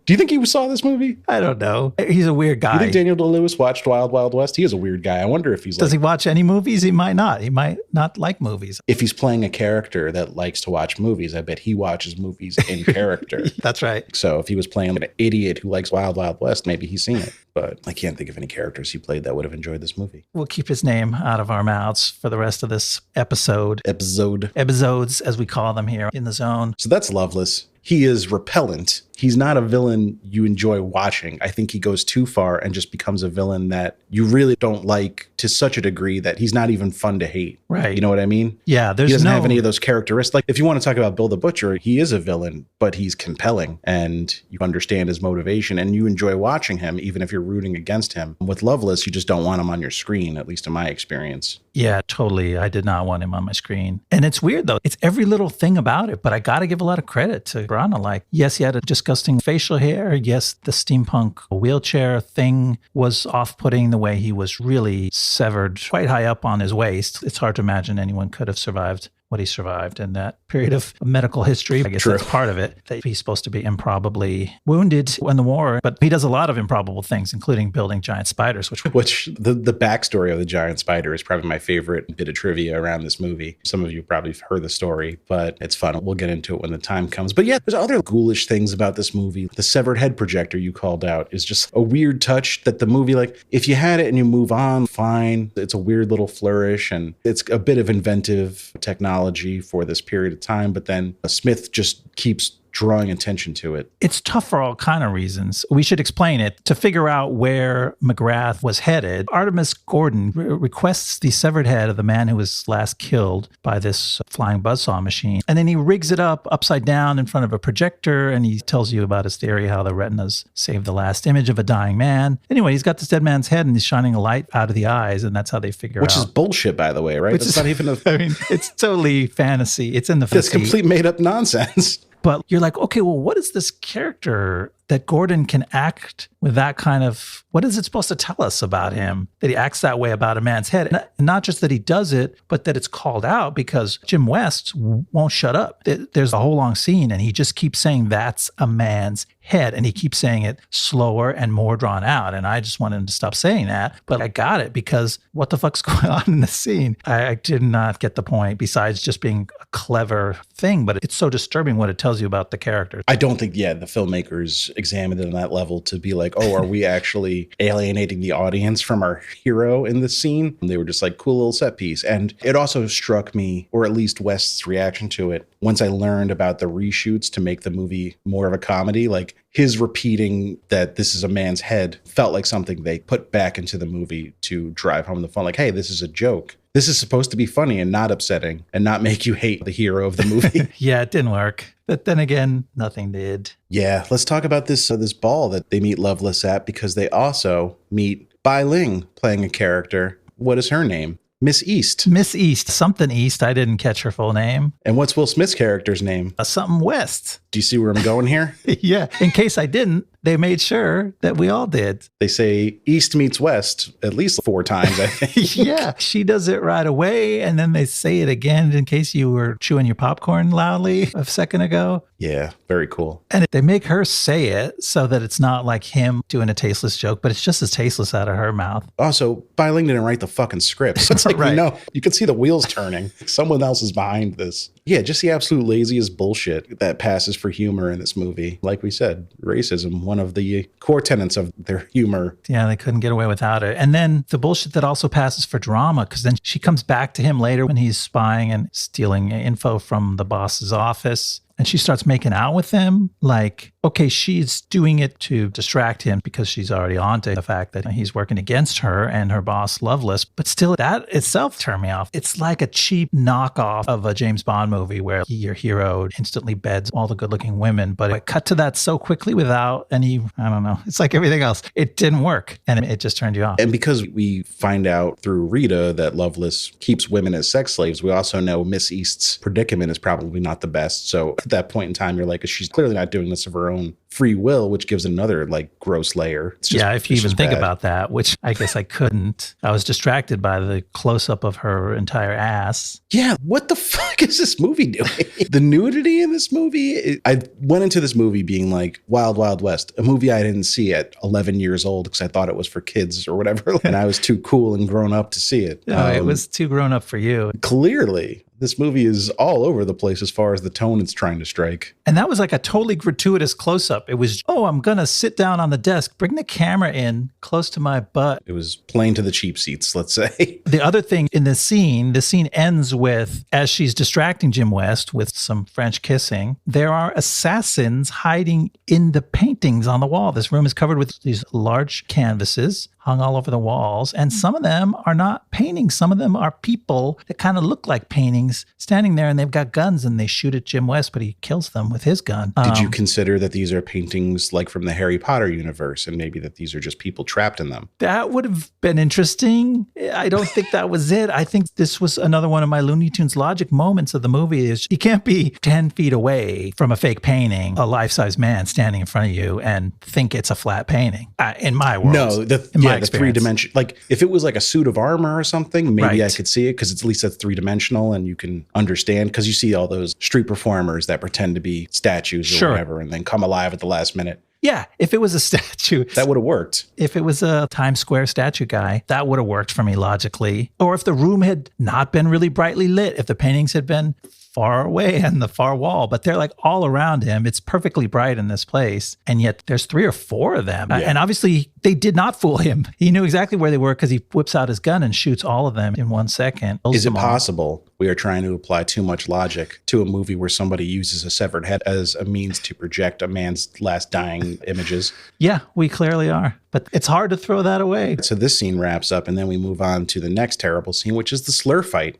Do you think he saw this movie? I don't know. He's a weird guy. You think Daniel Day-Lewis watched Wild Wild West? He is a weird guy. I wonder if he's Does he watch any movies? He might not. He might not like movies. If he's playing a character that likes to watch movies, I bet he watches movies in character. That's right. So if he was playing an idiot who likes Wild Wild West, maybe he's seen it. But I can't think of any characters he played that would have enjoyed this movie. We'll keep his name out of our mouths for the rest of this episode. Episodes, as we call them here in the zone. So that's Lovelace. He is repellent. He's not a villain you enjoy watching. I think he goes too far and just becomes a villain that you really don't like to such a degree that he's not even fun to hate. Right. You know what I mean? Yeah. He doesn't have any of those characteristics. Like, if you want to talk about Bill the Butcher, he is a villain, but he's compelling and you understand his motivation and you enjoy watching him, even if you're rooting against him. With Lovelace, you just don't want him on your screen, at least in my experience. Yeah, totally. I did not want him on my screen. And it's weird, though. It's every little thing about it, but I got to give a lot of credit to Branagh. Like, yes, he had a disgusting facial hair. Yes, the steampunk wheelchair thing was off-putting, the way he was really severed quite high up on his waist. It's hard to imagine anyone could have survived what he survived in that period of medical history. I guess That's part of it, that he's supposed to be improbably wounded in the war, but he does a lot of improbable things, including building giant spiders, which the backstory of the giant spider is probably my favorite bit of trivia around this movie. Some of you probably have heard the story, but it's fun. We'll get into it when the time comes. But yeah, there's other ghoulish things about this movie. The severed head projector you called out is just a weird touch that the movie, like, if you had it and you move on, fine. It's a weird little flourish and it's a bit of inventive technology for this period of time, but then Smith just keeps drawing attention to it. It's tough for all kind of reasons. We should explain it. To figure out where McGrath was headed, Artemis Gordon requests the severed head of the man who was last killed by this flying buzzsaw machine. And then he rigs it up upside down in front of a projector, and he tells you about his theory how the retinas save the last image of a dying man. Anyway, he's got this dead man's head, and he's shining a light out of the eyes, and that's how they figure Which out. is bullshit, by the way, right? Which is not even I mean, it's totally fantasy. It's in the 50s. It's complete made-up nonsense. But you're like, okay, well, what is this character that Gordon can act with that kind of, what is it supposed to tell us about him? That he acts that way about a man's head. And not just that he does it, but that it's called out because Jim West won't shut up. There's a whole long scene and he just keeps saying that's a man's head. And he keeps saying it slower and more drawn out. And I just wanted him to stop saying that. But I got it because what the fuck's going on in the scene? I did not get the point besides just being a clever thing. But it's so disturbing what it tells you about the character. I don't think, the filmmakers examined it on that level to be like, oh, are we actually alienating the audience from our hero in this scene? And they were just like, cool little set piece. And it also struck me, or at least West's reaction to it, once I learned about the reshoots to make the movie more of a comedy, like his repeating that this is a man's head felt like something they put back into the movie to drive home the fun. Like, hey, this is a joke. This is supposed to be funny and not upsetting and not make you hate the hero of the movie. Yeah, it didn't work. But then again, nothing did. Yeah, let's talk about this this ball that they meet Loveless at, because they also meet Bai Ling playing a character. What is her name? Miss East. Miss East. Something East. I didn't catch her full name. And what's Will Smith's character's name? Something West. Do you see where I'm going here? Yeah. In case I didn't, they made sure that we all did. They say East meets West at least 4 times, I think. Yeah. She does it right away. And then they say it again in case you were chewing your popcorn loudly a second ago. Yeah. Very cool. And they make her say it so that it's not like him doing a tasteless joke, but it's just as tasteless out of her mouth. Also, Bai Ling didn't write the fucking script. So it's like, right. No, you can see the wheels turning. Someone else is behind this. Yeah, just the absolute laziest bullshit that passes for humor in this movie. Like we said, racism, one of the core tenets of their humor. Yeah, they couldn't get away without it. And then the bullshit that also passes for drama, because then she comes back to him later when he's spying and stealing info from the boss's office. And she starts making out with him. Like, okay, she's doing it to distract him because she's already onto the fact that he's working against her and her boss, Loveless. But still, that itself turned me off. It's like a cheap knockoff of a James Bond movie where your hero instantly beds all the good-looking women. But it cut to that so quickly without any, I don't know. It's like everything else. It didn't work. And it just turned you off. And because we find out through Rita that Loveless keeps women as sex slaves, we also know Miss East's predicament is probably not the best. So at that point in time, you're like, she's clearly not doing this of her own free will, which gives another like gross layer. Yeah, if you even think about that, which I guess I couldn't. I was distracted by the close-up of her entire ass. Yeah, what the fuck is this movie doing? The nudity in this movie? I went into this movie being like Wild Wild West, a movie I didn't see at 11 years old because I thought it was for kids or whatever, and I was too cool and grown up to see it. No, it was too grown up for you. Clearly. This movie is all over the place as far as the tone it's trying to strike. And that was like a totally gratuitous close-up. It was, I'm going to sit down on the desk, bring the camera in close to my butt. It was playing to the cheap seats, let's say. The other thing in the scene ends with, as she's distracting Jim West with some French kissing, there are assassins hiding in the paintings on the wall. This room is covered with these large canvases hung all over the walls. And some of them are not paintings. Some of them are people that kind of look like paintings standing there, and they've got guns and they shoot at Jim West, but he kills them with his gun. Did you consider that these are paintings like from the Harry Potter universe and maybe that these are just people trapped in them? That would have been interesting. I don't think that was it. I think this was another one of my Looney Tunes logic moments of the movie is you can't be 10 feet away from a fake painting, a life-size man standing in front of you and think it's a flat painting. In my world. No, the 3-dimensional, like if it was like a suit of armor or something, maybe I could see it because at least that's 3-dimensional and you can understand because you see all those street performers that pretend to be statues or whatever and then come alive at the last minute. Yeah, if it was a statue. That would have worked. If it was a Times Square statue guy, that would have worked for me logically. Or if the room had not been really brightly lit, if the paintings had been far away on the far wall, but they're like all around him. It's perfectly bright in this place. And yet there's 3 or 4 of them. Yeah. And obviously they did not fool him. He knew exactly where they were because he whips out his gun and shoots all of them in 1 second. Is it possible we are trying to apply too much logic to a movie where somebody uses a severed head as a means to project a man's last dying images. Yeah, we clearly are. But it's hard to throw that away. So this scene wraps up, and then we move on to the next terrible scene, which is the slur fight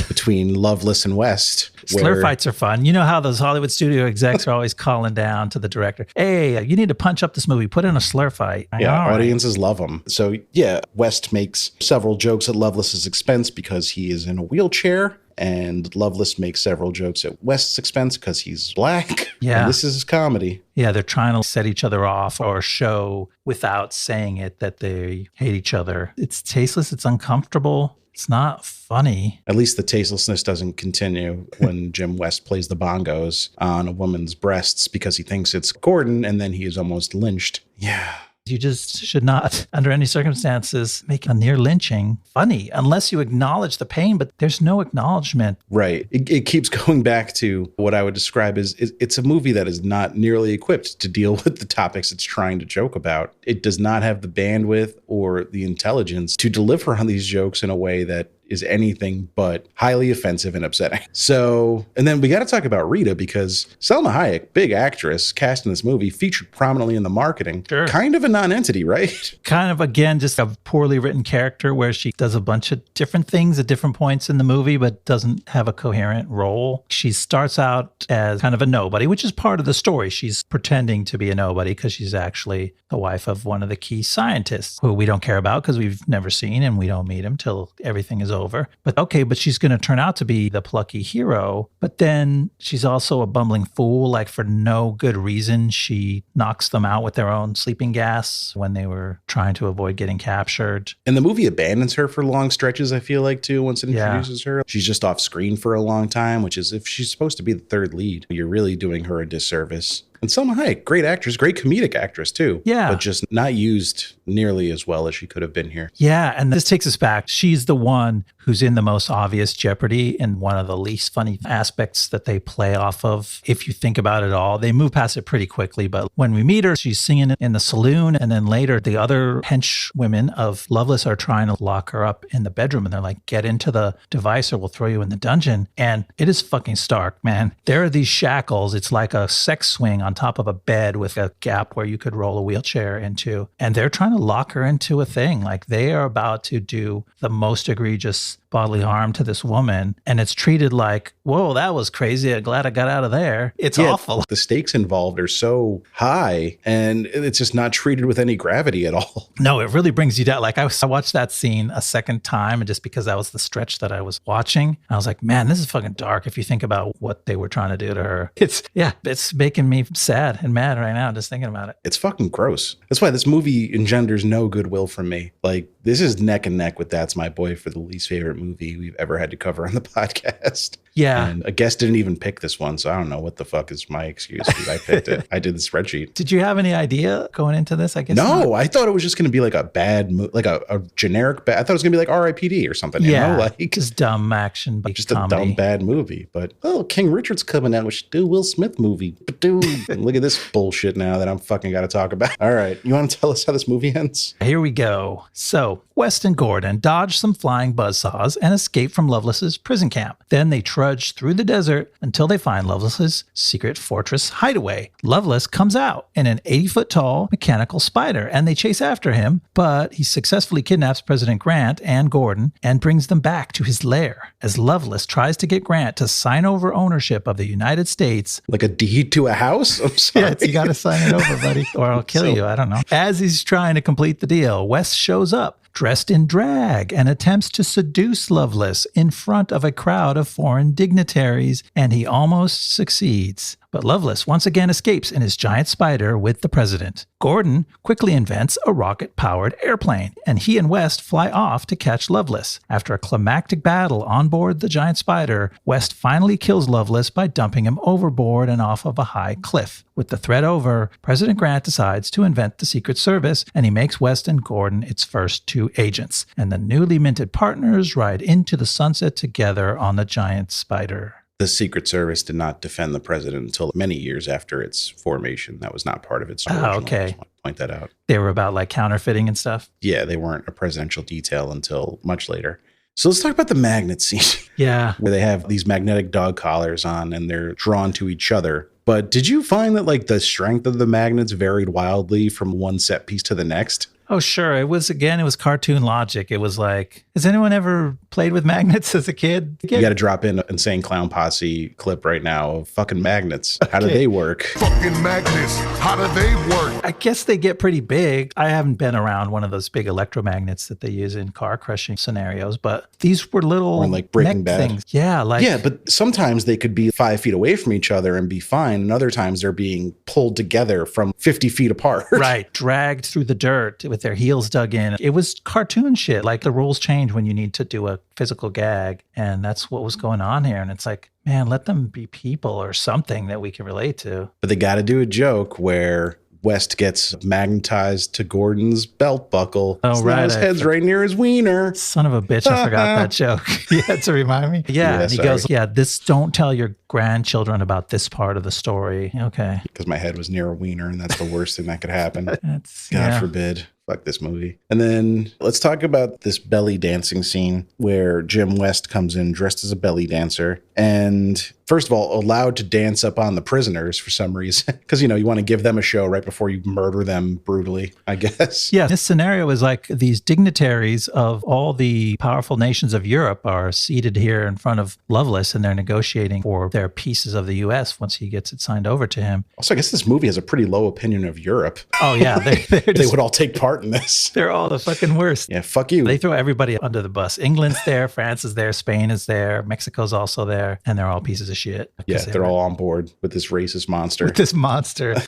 between Loveless and West. Slur fights are fun. You know how those Hollywood studio execs are always calling down to the director, hey, you need to punch up this movie, put in a slur fight. Audiences love them. So yeah, West makes several jokes at Loveless's expense because he is in a wheelchair. And Loveless makes several jokes at West's expense because he's black. Yeah. And this is comedy. Yeah, they're trying to set each other off or show without saying it that they hate each other. It's tasteless. It's uncomfortable. It's not funny. At least the tastelessness doesn't continue when Jim West plays the bongos on a woman's breasts because he thinks it's Gordon, and then he is almost lynched. Yeah. You just should not, under any circumstances, make a near lynching funny unless you acknowledge the pain, but there's no acknowledgement. Right. It keeps going back to what I would describe as it's a movie that is not nearly equipped to deal with the topics it's trying to joke about. It does not have the bandwidth or the intelligence to deliver on these jokes in a way that is anything but highly offensive and upsetting. So, and then we got to talk about Rita because Salma Hayek, big actress, cast in this movie, featured prominently in the marketing. Sure. Kind of a non-entity, right? Kind of, again, just a poorly written character where she does a bunch of different things at different points in the movie, but doesn't have a coherent role. She starts out as kind of a nobody, which is part of the story. She's pretending to be a nobody because she's actually the wife of one of the key scientists who we don't care about because we've never seen and we don't meet him till everything is over. But she's going to turn out to be the plucky hero. But then she's also a bumbling fool. Like for no good reason, she knocks them out with their own sleeping gas when they were trying to avoid getting captured. And the movie abandons her for long stretches, I feel like, too, once it introduces her. She's just off screen for a long time, which is if she's supposed to be the third lead, you're really doing her a disservice. And Salma Hayek, great actress, great comedic actress too. Yeah. But just not used nearly as well as she could have been here. Yeah. And this takes us back. She's the one who's in the most obvious jeopardy and one of the least funny aspects that they play off of. If you think about it all, they move past it pretty quickly. But when we meet her, she's singing in the saloon. And then later, the other henchwomen of Loveless are trying to lock her up in the bedroom. And they're like, get into the device or we'll throw you in the dungeon. And it is fucking stark, man. There are these shackles. It's like a sex swing on top of a bed with a gap where you could roll a wheelchair into. And they're trying to lock her into a thing. Like they are about to do the most egregious bodily harm to this woman. And it's treated like, whoa, that was crazy. I'm glad I got out of there. It's awful. The stakes involved are so high and it's just not treated with any gravity at all. No, it really brings you down. Like I watched that scene a second time and just because that was the stretch that I was watching, I was like, man, this is fucking dark if you think about what they were trying to do to her. It's making me sad and mad right now just thinking about it. It's fucking gross. That's why this movie engenders no goodwill from me. Like this is neck and neck with That's My Boy for the least favorite movie we've ever had to cover on the podcast. Yeah. And a guest didn't even pick this one, so I don't know what the fuck is my excuse because I picked it. I did the spreadsheet. Did you have any idea going into this? I guess no. Not. I thought it was just going to be like a bad, like a generic bad. I thought it was going to be like R.I.P.D. or something. Yeah, you know? Like just dumb action, but just comedy. a dumb bad movie. But King Richard's coming out with a Will Smith movie. Look at this bullshit now that I'm fucking got to talk about. All right, you want to tell us how this movie ends? Here we go. So West and Gordon dodge some flying buzzsaws and escape from Loveless's prison camp. Then they trudge through the desert until they find Loveless's secret fortress hideaway. Loveless comes out in an 80-foot-tall mechanical spider, and they chase after him, but he successfully kidnaps President Grant and Gordon and brings them back to his lair. As Loveless tries to get Grant to sign over ownership of the United States. Like a deed to a house? I'm sorry. Yeah, you got to sign it over, buddy, or I'll kill you. I don't know. As he's trying to complete the deal, West shows up, dressed in drag, and attempts to seduce Loveless in front of a crowd of foreign dignitaries, and he almost succeeds. But Loveless once again escapes in his giant spider with the president. Gordon quickly invents a rocket-powered airplane, and he and West fly off to catch Loveless. After a climactic battle on board the giant spider, West finally kills Loveless by dumping him overboard and off of a high cliff. With the threat over, President Grant decides to invent the Secret Service, and he makes West and Gordon its first two agents. And the newly minted partners ride into the sunset together on the giant spider. The Secret Service did not defend the president until many years after its formation. That was not part of its original. Oh, okay. I just want to point that out. They were about like counterfeiting and stuff? Yeah, they weren't a presidential detail until much later. So let's talk about the magnet scene. Yeah. Where they have these magnetic dog collars on and they're drawn to each other. But did you find that like the strength of the magnets varied wildly from one set piece to the next? Oh, sure. It was cartoon logic. It was like, has anyone ever played with magnets as a kid? You got to drop in an Insane Clown Posse clip right now of fucking magnets. How do they work? Fucking magnets. How do they work? I guess they get pretty big. I haven't been around one of those big electromagnets that they use in car crushing scenarios, but these were little or like Breaking Bad things. Yeah, but sometimes they could be 5 feet away from each other and be fine, and other times they're being pulled together from 50 feet apart. Right, dragged through the dirt with their heels dug in. It was cartoon shit. Like the rules change when you need to do a physical gag, and that's what was going on here. And it's like, man, let them be people or something that we can relate to. But they got to do a joke where West gets magnetized to Gordon's belt buckle. Oh, so right. Now his head's right near his wiener. Son of a bitch, I forgot that joke. You had to remind me. Yeah, and he goes, don't tell your grandchildren about this part of the story. Okay. Because my head was near a wiener, and that's the worst thing that could happen. God forbid. Fuck this movie. And then let's talk about this belly dancing scene where Jim West comes in dressed as a belly dancer and, first of all, allowed to dance up on the prisoners for some reason. Because, you want to give them a show right before you murder them brutally, I guess. Yeah, this scenario is like these dignitaries of all the powerful nations of Europe are seated here in front of Lovelace, and they're negotiating for their pieces of the U.S. once he gets it signed over to him. Also, I guess this movie has a pretty low opinion of Europe. Oh, yeah. They would all take part in this. They're all the fucking worst. Yeah, fuck you. They throw everybody under the bus. England's there, France is there, Spain is there, Mexico's also there, and they're all pieces of shit. Yeah, they're all on board with this racist monster.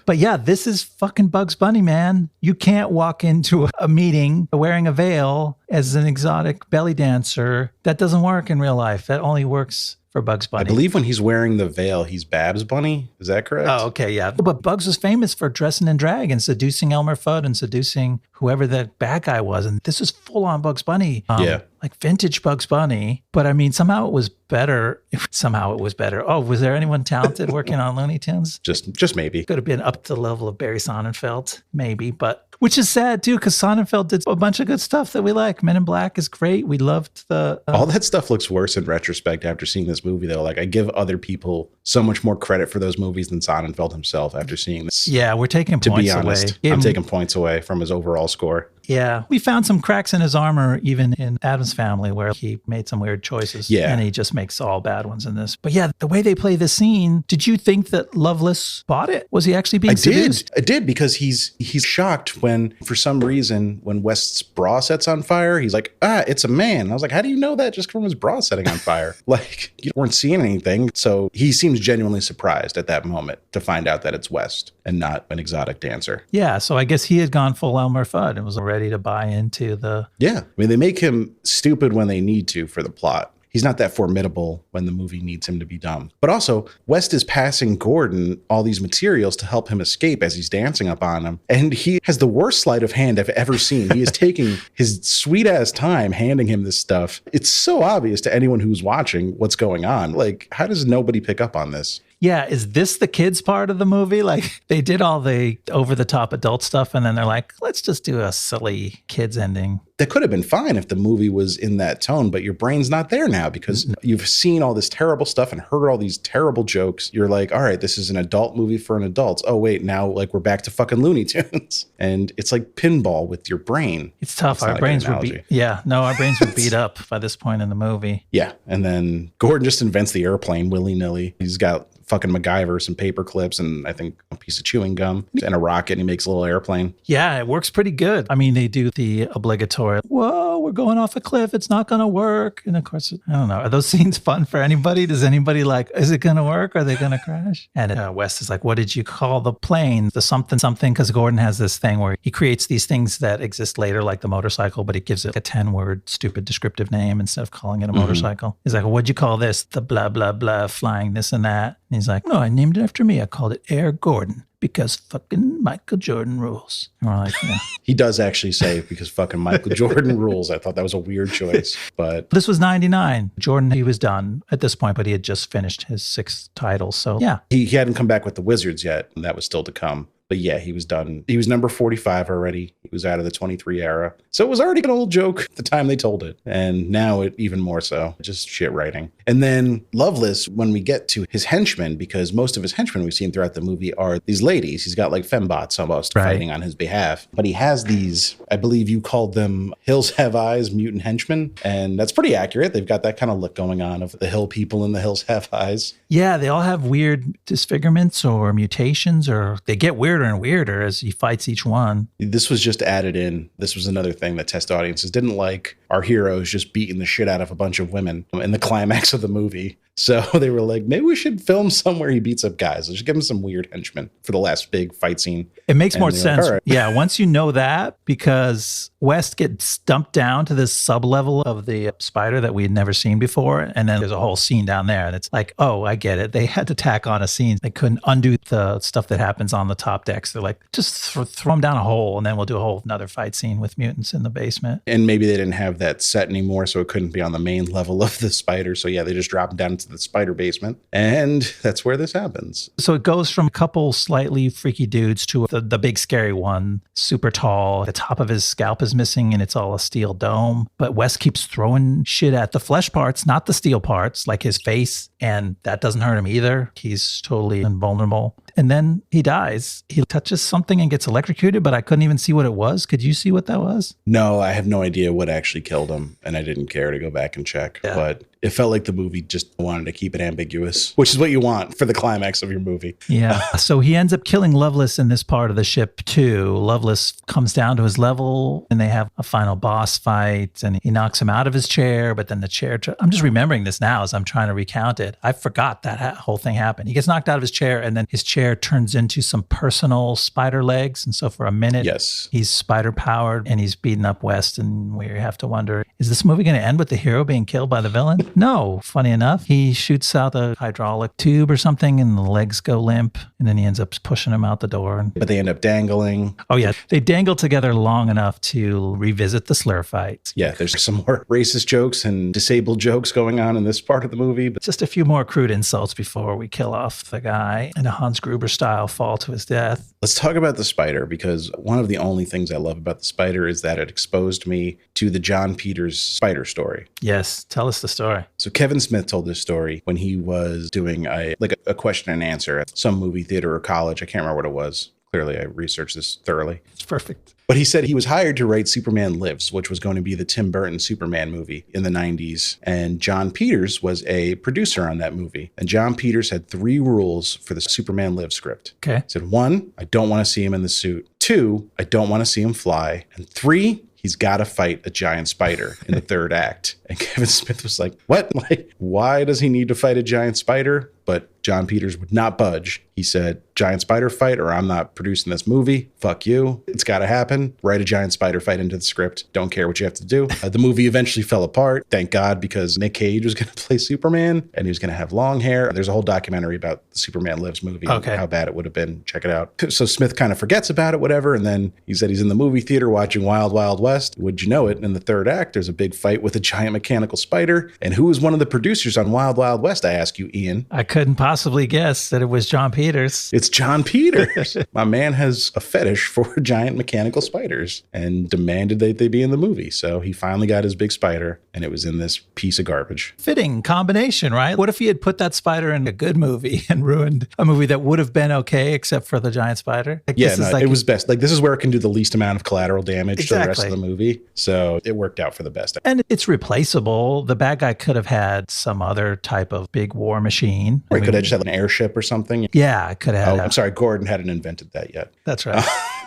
But yeah, this is fucking Bugs Bunny, man. You can't walk into a meeting wearing a veil as an exotic belly dancer. That doesn't work in real life. That only works for Bugs Bunny. I believe when he's wearing the veil, he's Babs Bunny. Is that correct? Oh, okay, yeah. But Bugs was famous for dressing in drag and seducing Elmer Fudd and seducing whoever that bad guy was. And this is full on Bugs Bunny. Like vintage Bugs Bunny. But I mean, somehow it was better. Oh, was there anyone talented working on Looney Tunes? Just maybe. Could have been up to the level of Barry Sonnenfeld, maybe. But which is sad too, because Sonnenfeld did a bunch of good stuff that we like. Men in Black is great. We loved the... All that stuff looks worse in retrospect after seeing this movie, though. Like, I give other people so much more credit for those movies than Sonnenfeld himself after seeing this. Yeah, we're taking points away. To be honest, I'm taking points away from his overall score. Yeah, we found some cracks in his armor even in Addams Family where he made some weird choices. Yeah. And he just makes all bad ones in this. But yeah, the way they play this scene, did you think that Lovelace bought it? Was he actually being seduced? I did, because he's shocked when, for some reason, when West's bra sets on fire, he's like, it's a man. I was like, how do you know that just from his bra setting on fire? Like, you weren't seeing anything. So he seems genuinely surprised at that moment to find out that it's West and not an exotic dancer. Yeah, so I guess he had gone full Elmer Fudd and was ready to buy into the... Yeah, I mean, they make him stupid when they need to for the plot. He's not that formidable when the movie needs him to be dumb. But also, West is passing Gordon all these materials to help him escape as he's dancing up on him. And he has the worst sleight of hand I've ever seen. He is taking his sweet-ass time handing him this stuff. It's so obvious to anyone who's watching what's going on. Like, how does nobody pick up on this? Yeah, is this the kids part of the movie? Like, they did all the over-the-top adult stuff, and then they're like, let's just do a silly kids ending. That could have been fine if the movie was in that tone, but your brain's not there now because you've seen all this terrible stuff and heard all these terrible jokes. You're like, all right, this is an adult movie for an adult. Oh, wait, now like we're back to fucking Looney Tunes. And it's like pinball with your brain. It's tough. Our brains would be beat up by this point in the movie. Yeah. And then Gordon just invents the airplane willy-nilly. He's got fucking MacGyver, some paper clips, and I think a piece of chewing gum and a rocket, and he makes a little airplane. Yeah, it works pretty good. I mean, they do the obligatory, whoa, we're going off a cliff, it's not going to work. And of course, I don't know, are those scenes fun for anybody? Does anybody like, is it going to work? Are they going to crash? And West is like, what did you call the plane? The something, because Gordon has this thing where he creates these things that exist later, like the motorcycle, but he gives it a 10-word stupid descriptive name instead of calling it a motorcycle. He's like, well, what'd you call this? The blah, blah, blah, flying this and that. And he's like, no, I named it after me. I called it Air Gordon because fucking Michael Jordan rules. And we're like, yeah. He does actually say because fucking Michael Jordan rules. I thought that was a weird choice, but this was 99. Jordan, he was done at this point, but he had just finished his 6th title. So yeah, he hadn't come back with the Wizards yet, and that was still to come. But yeah, he was done. He was number 45 already. He was out of the 23 era. So it was already an old joke at the time they told it. And now it even more so. Just shit writing. And then Loveless, when we get to his henchmen, because most of his henchmen we've seen throughout the movie are these ladies. He's got like fembots almost fighting on his behalf. But he has these, I believe you called them Hills Have Eyes mutant henchmen. And that's pretty accurate. They've got that kind of look going on of the hill people in the Hills Have Eyes. Yeah, they all have weird disfigurements or mutations, or they get weirder and weirder as he fights each one. This was just added in. This was another thing that test audiences didn't like. Our heroes just beating the shit out of a bunch of women in the climax of the movie. So they were like, maybe we should film somewhere he beats up guys. Let's just give him some weird henchmen for the last big fight scene. It makes more sense. Like, right. Yeah, once you know that, because West gets dumped down to this sub-level of the spider that we had never seen before. And then there's a whole scene down there. And it's like, oh, I get it. They had to tack on a scene. They couldn't undo the stuff that happens on the top decks. They're like, just throw them down a hole and then we'll do a whole another fight scene with mutants in the basement. And maybe they didn't have that set anymore, so it couldn't be on the main level of the spider. So yeah, they just dropped them down into the spider basement. And that's where this happens. So it goes from a couple slightly freaky dudes to the big scary one, super tall. The top of his scalp is missing and it's all a steel dome. But West keeps throwing shit at the flesh parts, not the steel parts, like his face. And that doesn't hurt him either. He's totally invulnerable. And then he dies. He touches something and gets electrocuted, but I couldn't even see what it was. Could you see what that was? No, I have no idea what actually killed him. And I didn't care to go back and check. Yeah. But it felt like the movie just wanted to keep it ambiguous, which is what you want for the climax of your movie. Yeah. So he ends up killing Loveless in this part of the ship too. Loveless comes down to his level and they have a final boss fight and he knocks him out of his chair, but then the chair, I'm just remembering this now as I'm trying to recount it. I forgot that whole thing happened. He gets knocked out of his chair and then his chair turns into some personal spider legs. And so for a minute, he's spider powered and he's beating up West. And we have to wonder, is this movie going to end with the hero being killed by the villain? No, funny enough, he shoots out a hydraulic tube or something and the legs go limp and then he ends up pushing him out the door. But they end up dangling. Oh yeah, they dangle together long enough to revisit the slur fight. Yeah, there's some more racist jokes and disabled jokes going on in this part of the movie. But just a few more crude insults before we kill off the guy in a Hans Gruber style fall to his death. Let's talk about the spider, because one of the only things I love about the spider is that it exposed me to the Jon Peters spider story. Yes, tell us the story. So Kevin Smith told this story when he was doing a question and answer at some movie theater or college. I can't remember what it was. Clearly, I researched this thoroughly. It's perfect. But he said he was hired to write Superman Lives, which was going to be the Tim Burton Superman movie in the 90s. And Jon Peters was a producer on that movie. And Jon Peters had 3 rules for the Superman Lives script. Okay. He said, 1, I don't want to see him in the suit. 2, I don't want to see him fly. And 3, he's got to fight a giant spider in the 3rd act. And Kevin Smith was like, what? Like, why does he need to fight a giant spider? But Jon Peters would not budge. He said, giant spider fight or I'm not producing this movie. Fuck you. It's got to happen. Write a giant spider fight into the script. Don't care what you have to do. The movie eventually fell apart. Thank God, because Nick Cage was going to play Superman and he was going to have long hair. There's a whole documentary about the Superman Lives movie and how bad it would have been. Check it out. So Smith kind of forgets about it, whatever. And then he said he's in the movie theater watching Wild Wild West. Would you know it? In the 3rd act, there's a big fight with a giant mechanical spider. And who was one of the producers on Wild Wild West, I ask you, Ian? I couldn't possibly guess that it was Jon Peters. It's Jon Peters. My man has a fetish for giant mechanical spiders and demanded that they be in the movie. So he finally got his big spider and it was in this piece of garbage. Fitting combination, right? What if he had put that spider in a good movie and ruined a movie that would have been okay except for the giant spider? Like, yeah, no, it was best. Like, this is where it can do the least amount of collateral damage to the rest of the movie. So it worked out for the best. And it's replaceable. The bad guy could have had some other type of big war machine. Or he could have just had an airship or something. Yeah, it could have. Oh, I'm sorry. Gordon hadn't invented that yet. That's right.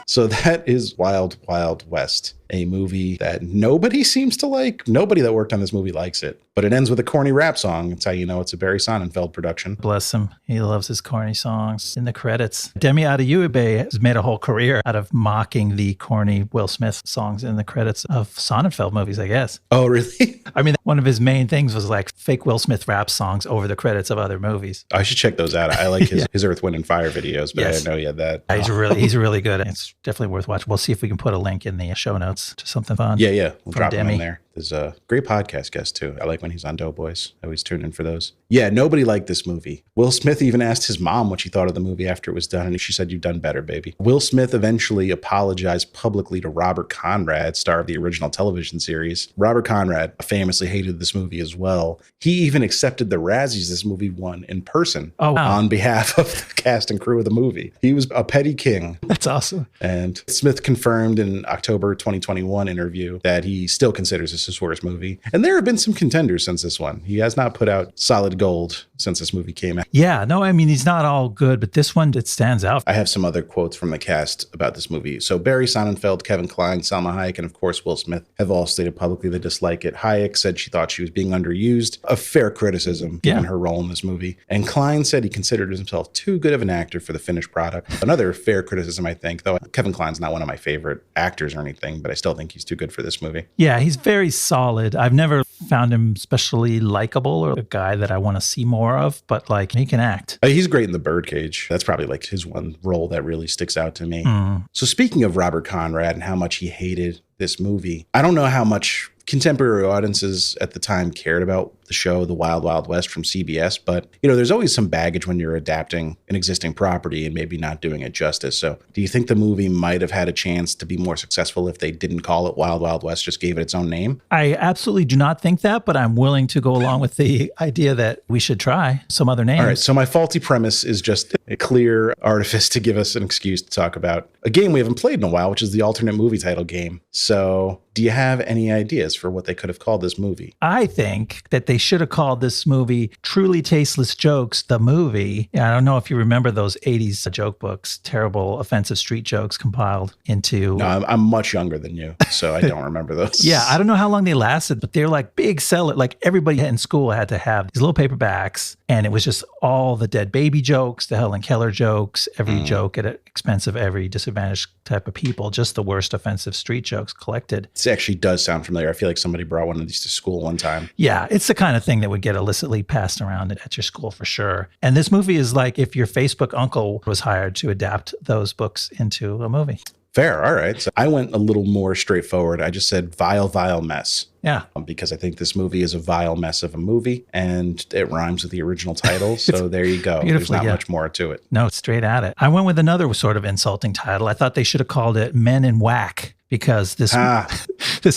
So that is Wild Wild West, a movie that nobody seems to like. Nobody that worked on this movie likes it. But it ends with a corny rap song. That's how you know it's a Barry Sonnenfeld production. Bless him. He loves his corny songs. In the credits, Demi Adejuyigbe has made a whole career out of mocking the corny Will Smith songs in the credits of Sonnenfeld movies, I guess. Oh, really? I mean, one of his main things was like fake Will Smith rap songs over the credits of other movies. I should check those out. I like his Earth, Wind, and Fire videos, but I didn't know he had that. He's really good. It's definitely worth watching. We'll see if we can put a link in the show notes to something fun. Yeah. We'll drop them in there. There's a great podcast guest, too. I like when he's on Doughboys. I always tune in for those. Yeah, nobody liked this movie. Will Smith even asked his mom what she thought of the movie after it was done, and she said, "You've done better, baby." Will Smith eventually apologized publicly to Robert Conrad, star of the original television series. Robert Conrad famously hated this movie as well. He even accepted the Razzies this movie won in person on behalf of the cast and crew of the movie. He was a petty king. That's awesome. And Smith confirmed in October 2021 interview that he still considers this his worst movie. And there have been some contenders since this one. He has not put out solid gold since this movie came out. Yeah, no, I mean, he's not all good, but this one, it stands out. I have some other quotes from the cast about this movie. So Barry Sonnenfeld, Kevin Kline, Salma Hayek, and of course Will Smith have all stated publicly they dislike it. Hayek said she thought she was being underused, a fair criticism given her role in this movie. And Kline said he considered himself too good of an actor for the finished product. Another fair criticism, I think, though Kevin Kline's not one of my favorite actors or anything, but I still think he's too good for this movie. Yeah, he's very solid. I've never found him especially likable or a guy that I want to see more of, but like he can act. He's great in The Birdcage. That's probably like his one role that really sticks out to me. So speaking of Robert Conrad and how much he hated this movie, I don't know how much contemporary audiences at the time cared about the show, The Wild Wild West from CBS, but there's always some baggage when you're adapting an existing property and maybe not doing it justice. So do you think the movie might have had a chance to be more successful if they didn't call it Wild Wild West, just gave it its own name? I absolutely do not think that, but I'm willing to go along with the idea that we should try some other names. All right, so my faulty premise is just a clear artifice to give us an excuse to talk about a game we haven't played in a while, which is the alternate movie title game. So do you have any ideas for what they could have called this movie? I think that they should have called this movie Truly Tasteless Jokes, the movie. I don't know if you remember those 80s joke books, terrible offensive street jokes compiled into... No, I'm much younger than you, so I don't remember those. Yeah, I don't know how long they lasted, but they're like big seller. Like everybody in school had to have these little paperbacks, and it was just all the dead baby jokes, the Helen Keller jokes, every joke at the expense of every disadvantaged type of people, just the worst offensive street jokes collected. It actually does sound familiar. I feel like somebody brought one of these to school one time. Yeah, it's the kind of thing that would get illicitly passed around at your school for sure. And this movie is like if your Facebook uncle was hired to adapt those books into a movie. Fair. All right. So I went a little more straightforward. I just said vile, vile mess. Yeah. Because I think this movie is a vile mess of a movie and it rhymes with the original title. So there you go. There's not much more to it. No, it's straight at it. I went with another sort of insulting title. I thought they should have called it Men in Whack, because this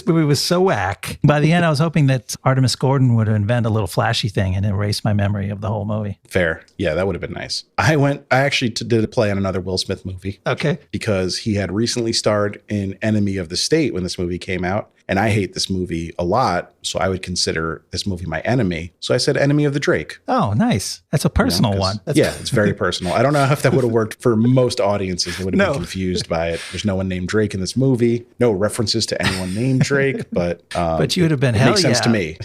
movie was so whack. By the end, I was hoping that Artemis Gordon would invent a little flashy thing and erase my memory of the whole movie. Fair. Yeah, that would have been nice. I actually did a play on another Will Smith movie. Okay. Because he had recently starred in Enemy of the State when this movie came out. And I hate this movie a lot, so I would consider this movie my enemy. So I said Enemy of the Drake. Oh, nice. That's a personal one. It's very personal. I don't know if that would have worked for most audiences. They would have been confused by it. There's no one named Drake in this movie. No references to anyone named Drake, but you would have been hell makes sense to me.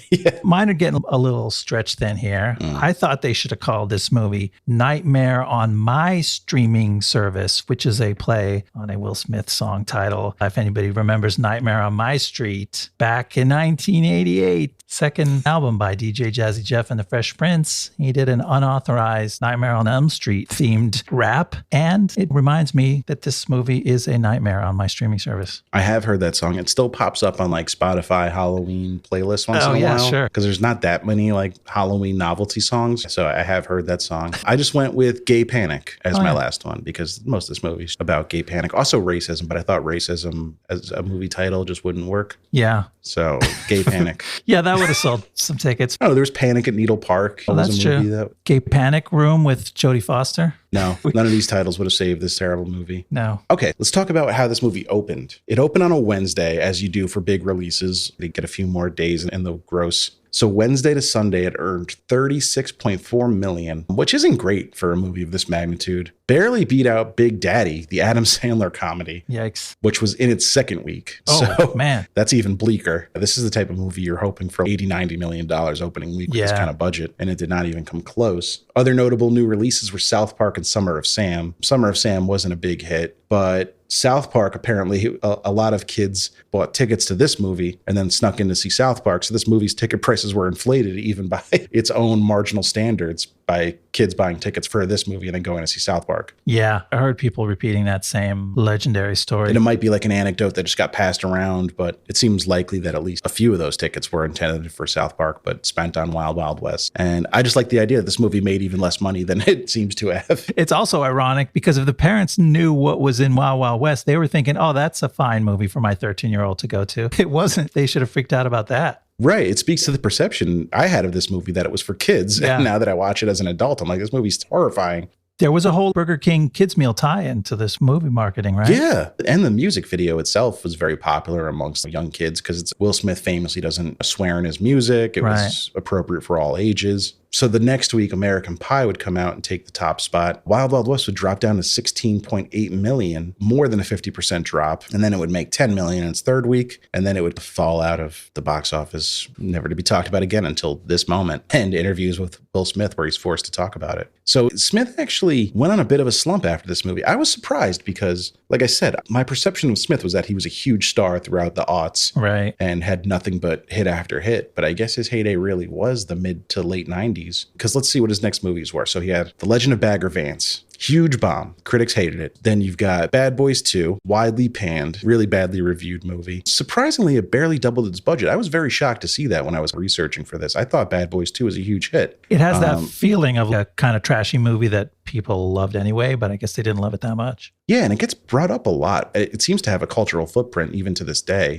Mine are getting a little stretched thin here. I thought they should have called this movie Nightmare on My Streaming Service, which is a play on a Will Smith song title. If anybody remembers Nightmare on My Street, back in 1988, second album by DJ Jazzy Jeff and the Fresh Prince. He did an unauthorized Nightmare on Elm Street themed rap. And it reminds me that this movie is a nightmare on my streaming service. I have heard that song. It still pops up on like Spotify Halloween playlists once in a while. Sure. Because there's not that many like Halloween novelty songs. So I have heard that song. I just went with Gay Panic as my last one because most of this movie is about gay panic. Also racism, but I thought racism as a movie title just wouldn't work. Yeah. So Gay Panic. Yeah, that would have sold some tickets. Oh, there was Panic at Needle Park. Oh, that's true. Gay Panic Room with Jodie Foster. No, none of these titles would have saved this terrible movie. No. Okay, let's talk about how this movie opened. It opened on a Wednesday, as you do for big releases. They get a few more days in the gross. So Wednesday to Sunday, it earned $36.4 million, which isn't great for a movie of this magnitude. Barely beat out Big Daddy, the Adam Sandler comedy. Yikes. Which was in its second week. Oh, so man. That's even bleaker. This is the type of movie you're hoping for $80, $90 million opening week with this kind of budget, and it did not even come close. Other notable new releases were South Park and Summer of Sam. Summer of Sam wasn't a big hit, but South Park, apparently a lot of kids bought tickets to this movie and then snuck in to see South Park. So this movie's ticket prices were inflated even by its own marginal standards by kids buying tickets for this movie and then going to see South Park. Yeah, I heard people repeating that same legendary story. And it might be like an anecdote that just got passed around, but it seems likely that at least a few of those tickets were intended for South Park, but spent on Wild Wild West. And I just like the idea that this movie made even less money than it seems to have. It's also ironic because if the parents knew what was in Wild Wild West, they were thinking, oh, that's a fine movie for my 13-year-old to go to. It wasn't. They should have freaked out about that. Right. It speaks to the perception I had of this movie that it was for kids. Yeah. And now that I watch it as an adult, I'm like, this movie's horrifying. There was a whole Burger King kids meal tie-in to this movie marketing, right? Yeah. And the music video itself was very popular amongst young kids because Will Smith famously doesn't swear in his music. It was appropriate for all ages. So the next week, American Pie would come out and take the top spot. Wild Wild West would drop down to 16.8 million, more than a 50% drop. And then it would make 10 million in its third week. And then it would fall out of the box office, never to be talked about again until this moment. And interviews with Will Smith where he's forced to talk about it. So Smith actually went on a bit of a slump after this movie. I was surprised because, like I said, my perception of Smith was that he was a huge star throughout the aughts. Right. And had nothing but hit after hit. But I guess his heyday really was the mid to late 90s. Because let's see what his next movies were. So he had The Legend of Bagger Vance. Huge bomb. Critics hated it. Then you've got Bad Boys 2, widely panned, really badly reviewed movie. Surprisingly, it barely doubled its budget. I was very shocked to see that when I was researching for this. I thought Bad Boys 2 was a huge hit. It has that feeling of a kind of trashy movie that people loved anyway, but I guess they didn't love it that much. Yeah, and it gets brought up a lot. It seems to have a cultural footprint even to this day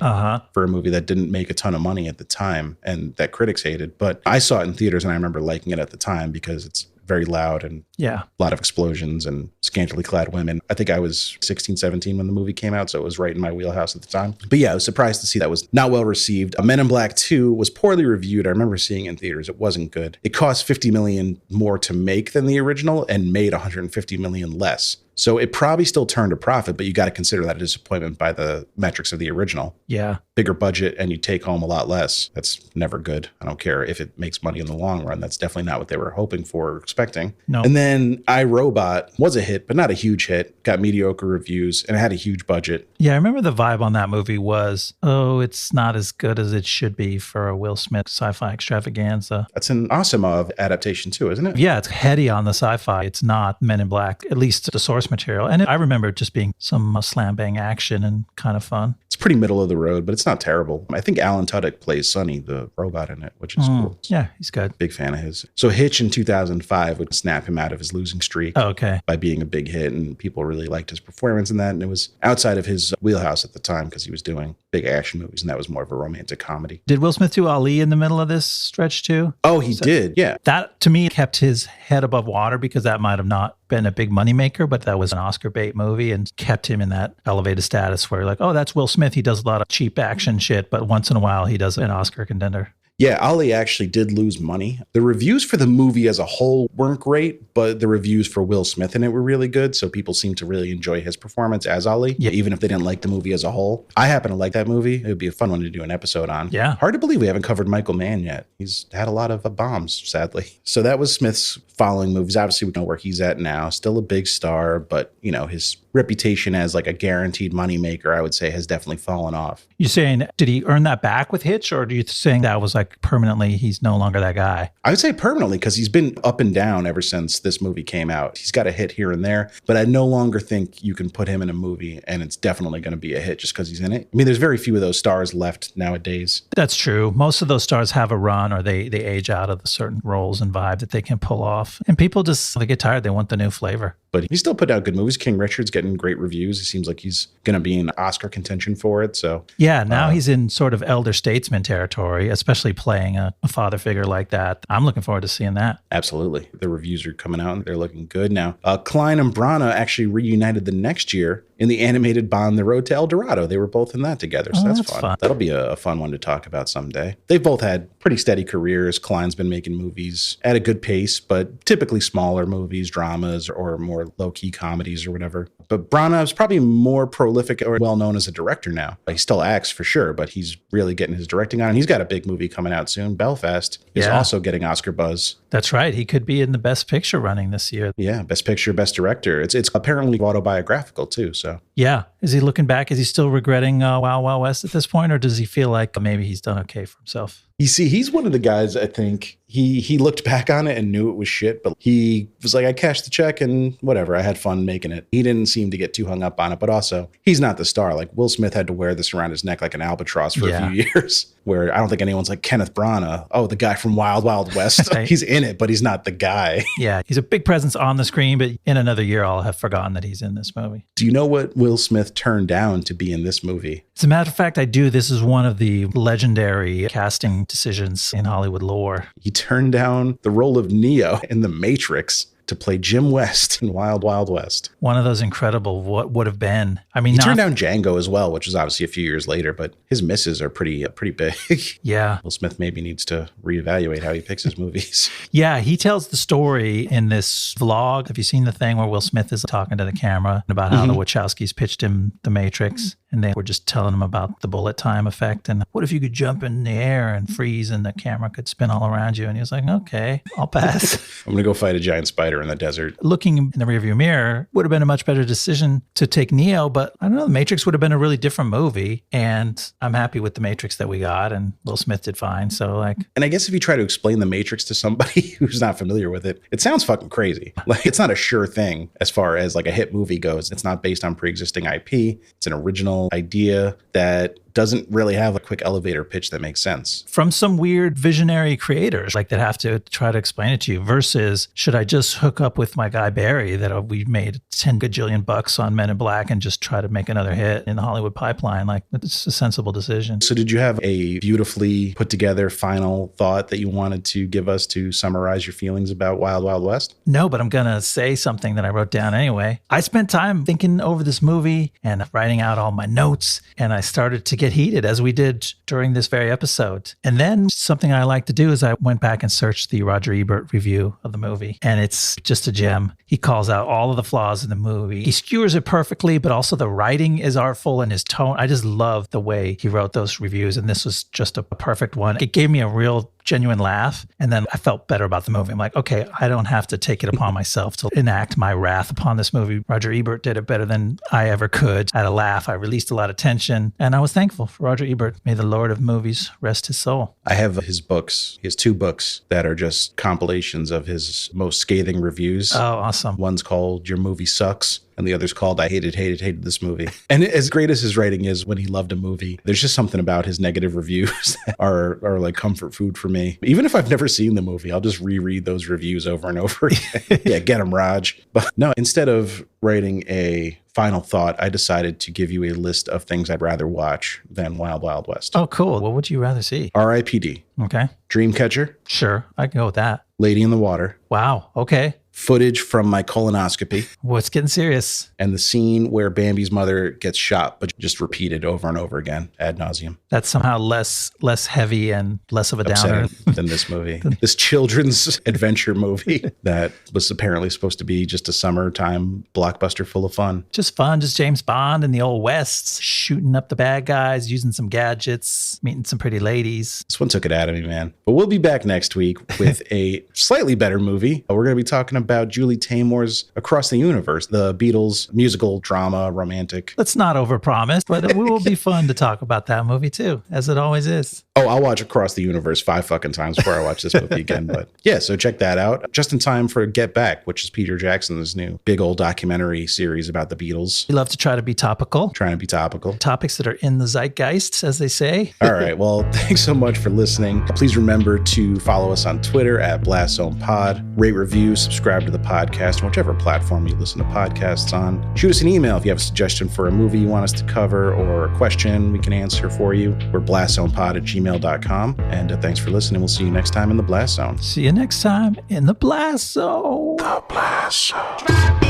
for a movie that didn't make a ton of money at the time and that critics hated. But I saw it in theaters and I remember liking it at the time because it's very loud and a lot of explosions and scantily clad women. I think I was 16, 17 when the movie came out, so it was right in my wheelhouse at the time. But yeah, I was surprised to see that was not well received. Men in Black 2 was poorly reviewed. I remember seeing it in theaters. It wasn't good. It cost $50 million more to make than the original and made $150 million less. So it probably still turned a profit, but you got to consider that a disappointment by the metrics of the original. Yeah. Bigger budget and you take home a lot less. That's never good. I don't care if it makes money in the long run. That's definitely not what they were hoping for or expecting. No. And then Irobot was a hit, but not a huge hit. Got mediocre reviews and it had a huge budget. Yeah, I remember the vibe on that movie was, oh, it's not as good as it should be for a Will Smith sci-fi extravaganza. That's an Asimov adaptation too, isn't it? Yeah, it's heady on the sci-fi. It's not Men in Black, at least the source material. And I remember it just being some slam bang action and kind of fun. It's pretty middle of the road, but it's not terrible. I think Alan Tudyk plays Sonny, the robot in it, which is cool. Yeah, he's good. Big fan of his. So Hitch in 2005 would snap him out of his losing streak by being a big hit, and people really liked his performance in that. And it was outside of his wheelhouse at the time because he was doing big action movies, and that was more of a romantic comedy. Did Will Smith do Ali in the middle of this stretch too? Oh, he did. Yeah. That to me kept his head above water because that might have not been a big moneymaker, but that was an Oscar bait movie and kept him in that elevated status where like, oh, that's Will Smith. He does a lot of cheap action shit, but once in a while he does an Oscar contender. Yeah, Ali actually did lose money. The reviews for the movie as a whole weren't great, but the reviews for Will Smith in it were really good. So people seemed to really enjoy his performance as Ali, even if they didn't like the movie as a whole. I happen to like that movie. It would be a fun one to do an episode on. Yeah. Hard to believe we haven't covered Michael Mann yet. He's had a lot of bombs, sadly. So that was Smith's following movies. Obviously, we know where he's at now. Still a big star, but, you know, his reputation as like a guaranteed moneymaker, I would say, has definitely fallen off. You saying, did he earn that back with Hitch, or are you saying that was like permanently he's no longer that guy? I would say permanently because he's been up and down ever since this movie came out. He's got a hit here and there, but I no longer think you can put him in a movie and it's definitely going to be a hit just because he's in it. I mean, there's very few of those stars left nowadays. That's true. Most of those stars have a run or they age out of the certain roles and vibe that they can pull off. And people just, they get tired. They want the new flavor. But he still put out good movies. King Richard's getting great reviews. He seems like he's going to be in Oscar contention for it. So yeah, now he's in sort of elder statesman territory, especially playing a father figure like that. I'm looking forward to seeing that. Absolutely. The reviews are coming out and they're looking good now. Kline and Branagh actually reunited the next year in the animated Bond, The Road to El Dorado. They were both in that together. So that's fun. That'll be a fun one to talk about someday. They've both had pretty steady careers. Kline's been making movies at a good pace, but typically smaller movies, dramas, or more low-key comedies or whatever. But Branagh's probably more prolific or well-known as a director now. He still acts for sure, but he's really getting his directing on. And he's got a big movie coming out soon. Belfast is also getting Oscar buzz. That's right. He could be in the Best Picture running this year. Yeah, Best Picture, Best Director. It's apparently autobiographical too. So so. Yeah. Is he looking back? Is he still regretting Wild Wild West at this point? Or does he feel like maybe he's done okay for himself? You see, he's one of the guys, I think, he looked back on it and knew it was shit, but he was like, I cashed the check and whatever, I had fun making it. He didn't seem to get too hung up on it, but also, he's not the star. Like, Will Smith had to wear this around his neck like an albatross for a few years, where I don't think anyone's like Kenneth Branagh, the guy from Wild Wild West. Right. He's in it, but he's not the guy. Yeah, he's a big presence on the screen, but in another year, I'll have forgotten that he's in this movie. Do you know what Will Smith turned down to be in this movie? As a matter of fact, I do. This is one of the legendary casting decisions in Hollywood lore. He turned down the role of Neo in The Matrix to play Jim West in Wild Wild West. One of those incredible what would have been. I mean, he turned down Django as well, which was obviously a few years later, but his misses are pretty big. Yeah. Will Smith maybe needs to reevaluate how he picks his movies. Yeah, he tells the story in this vlog. Have you seen the thing where Will Smith is talking to the camera about how the Wachowskis pitched him The Matrix? And they were just telling him about the bullet time effect. And what if you could jump in the air and freeze and the camera could spin all around you? And he was like, okay, I'll pass. I'm going to go fight a giant spider in the desert. Looking in the rearview mirror would have been a much better decision to take Neo, but I don't know, The Matrix would have been a really different movie. And I'm happy with The Matrix that we got, and Will Smith did fine. So and I guess if you try to explain The Matrix to somebody who's not familiar with it, it sounds fucking crazy. Like, it's not a sure thing as far as like a hit movie goes. It's not based on pre-existing IP. It's an original idea that doesn't really have a quick elevator pitch that makes sense. From some weird visionary creators like that have to try to explain it to you versus should I just hook up with my guy Barry that we made 10 gajillion bucks on Men in Black and just try to make another hit in the Hollywood pipeline? Like, it's a sensible decision. So did you have a beautifully put together final thought that you wanted to give us to summarize your feelings about Wild Wild West? No, but I'm going to say something that I wrote down anyway. I spent time thinking over this movie and writing out all my notes, and I started to get heated as we did during this very episode. And then something I like to do is I went back and searched the Roger Ebert review of the movie, and it's just a gem. He calls out all of the flaws in the movie. He skewers it perfectly, but also the writing is artful and his tone. I just love the way he wrote those reviews, and this was just a perfect one. It gave me a real genuine laugh, and then I felt better about the movie. I'm like, okay, I don't have to take it upon myself to enact my wrath upon this movie. Roger Ebert did it better than I ever could. I had a laugh. I released a lot of tension, and I was thankful for Roger Ebert. May the Lord of movies rest his soul. I have his books. He has 2 books that are just compilations of his most scathing reviews. Oh, awesome. One's called Your Movie Sucks, and the other's called I Hated this movie. And as great as his writing is when he loved a movie, there's just something about his negative reviews that are like comfort food for me. Even if I've never seen the movie, I'll just reread those reviews over and over again. Yeah, get him, Raj. But no, instead of writing a final thought, I decided to give you a list of things I'd rather watch than Wild Wild West. Oh, cool. What would you rather see? R.I.P.D. Okay. Dreamcatcher. Sure. I can go with that. Lady in the Water. Wow. Okay. Footage from my colonoscopy. What's getting serious? And the scene where Bambi's mother gets shot, but just repeated over and over again, ad nauseum. That's somehow less heavy and less of a downer than this movie. This children's adventure movie that was apparently supposed to be just a summertime blockbuster full of fun. Just fun, just James Bond in the old West, shooting up the bad guys, using some gadgets, meeting some pretty ladies. This one took it out of me, man. But we'll be back next week with a slightly better movie. We're going to be talking about Julie Taymor's Across the Universe, the Beatles musical drama, romantic. Let's not overpromise, but it will be fun to talk about that movie too, as it always is. Oh, I'll watch Across the Universe 5 fucking times before I watch this movie again. But yeah, so check that out. Just in time for Get Back, which is Peter Jackson's new big old documentary series about the Beatles. We love to try to be topical. Trying to be topical. Topics that are in the zeitgeist, as they say. All right. Well, thanks so much for listening. Please remember to follow us on Twitter at BlastZonePod. Rate, review, subscribe to the podcast on whichever platform you listen to podcasts on. Shoot us an email if you have a suggestion for a movie you want us to cover or a question we can answer for you. We're BlastZonePod@gmail.com. And thanks for listening. We'll see you next time in the Blast Zone. See you next time in the Blast Zone. The Blast Zone.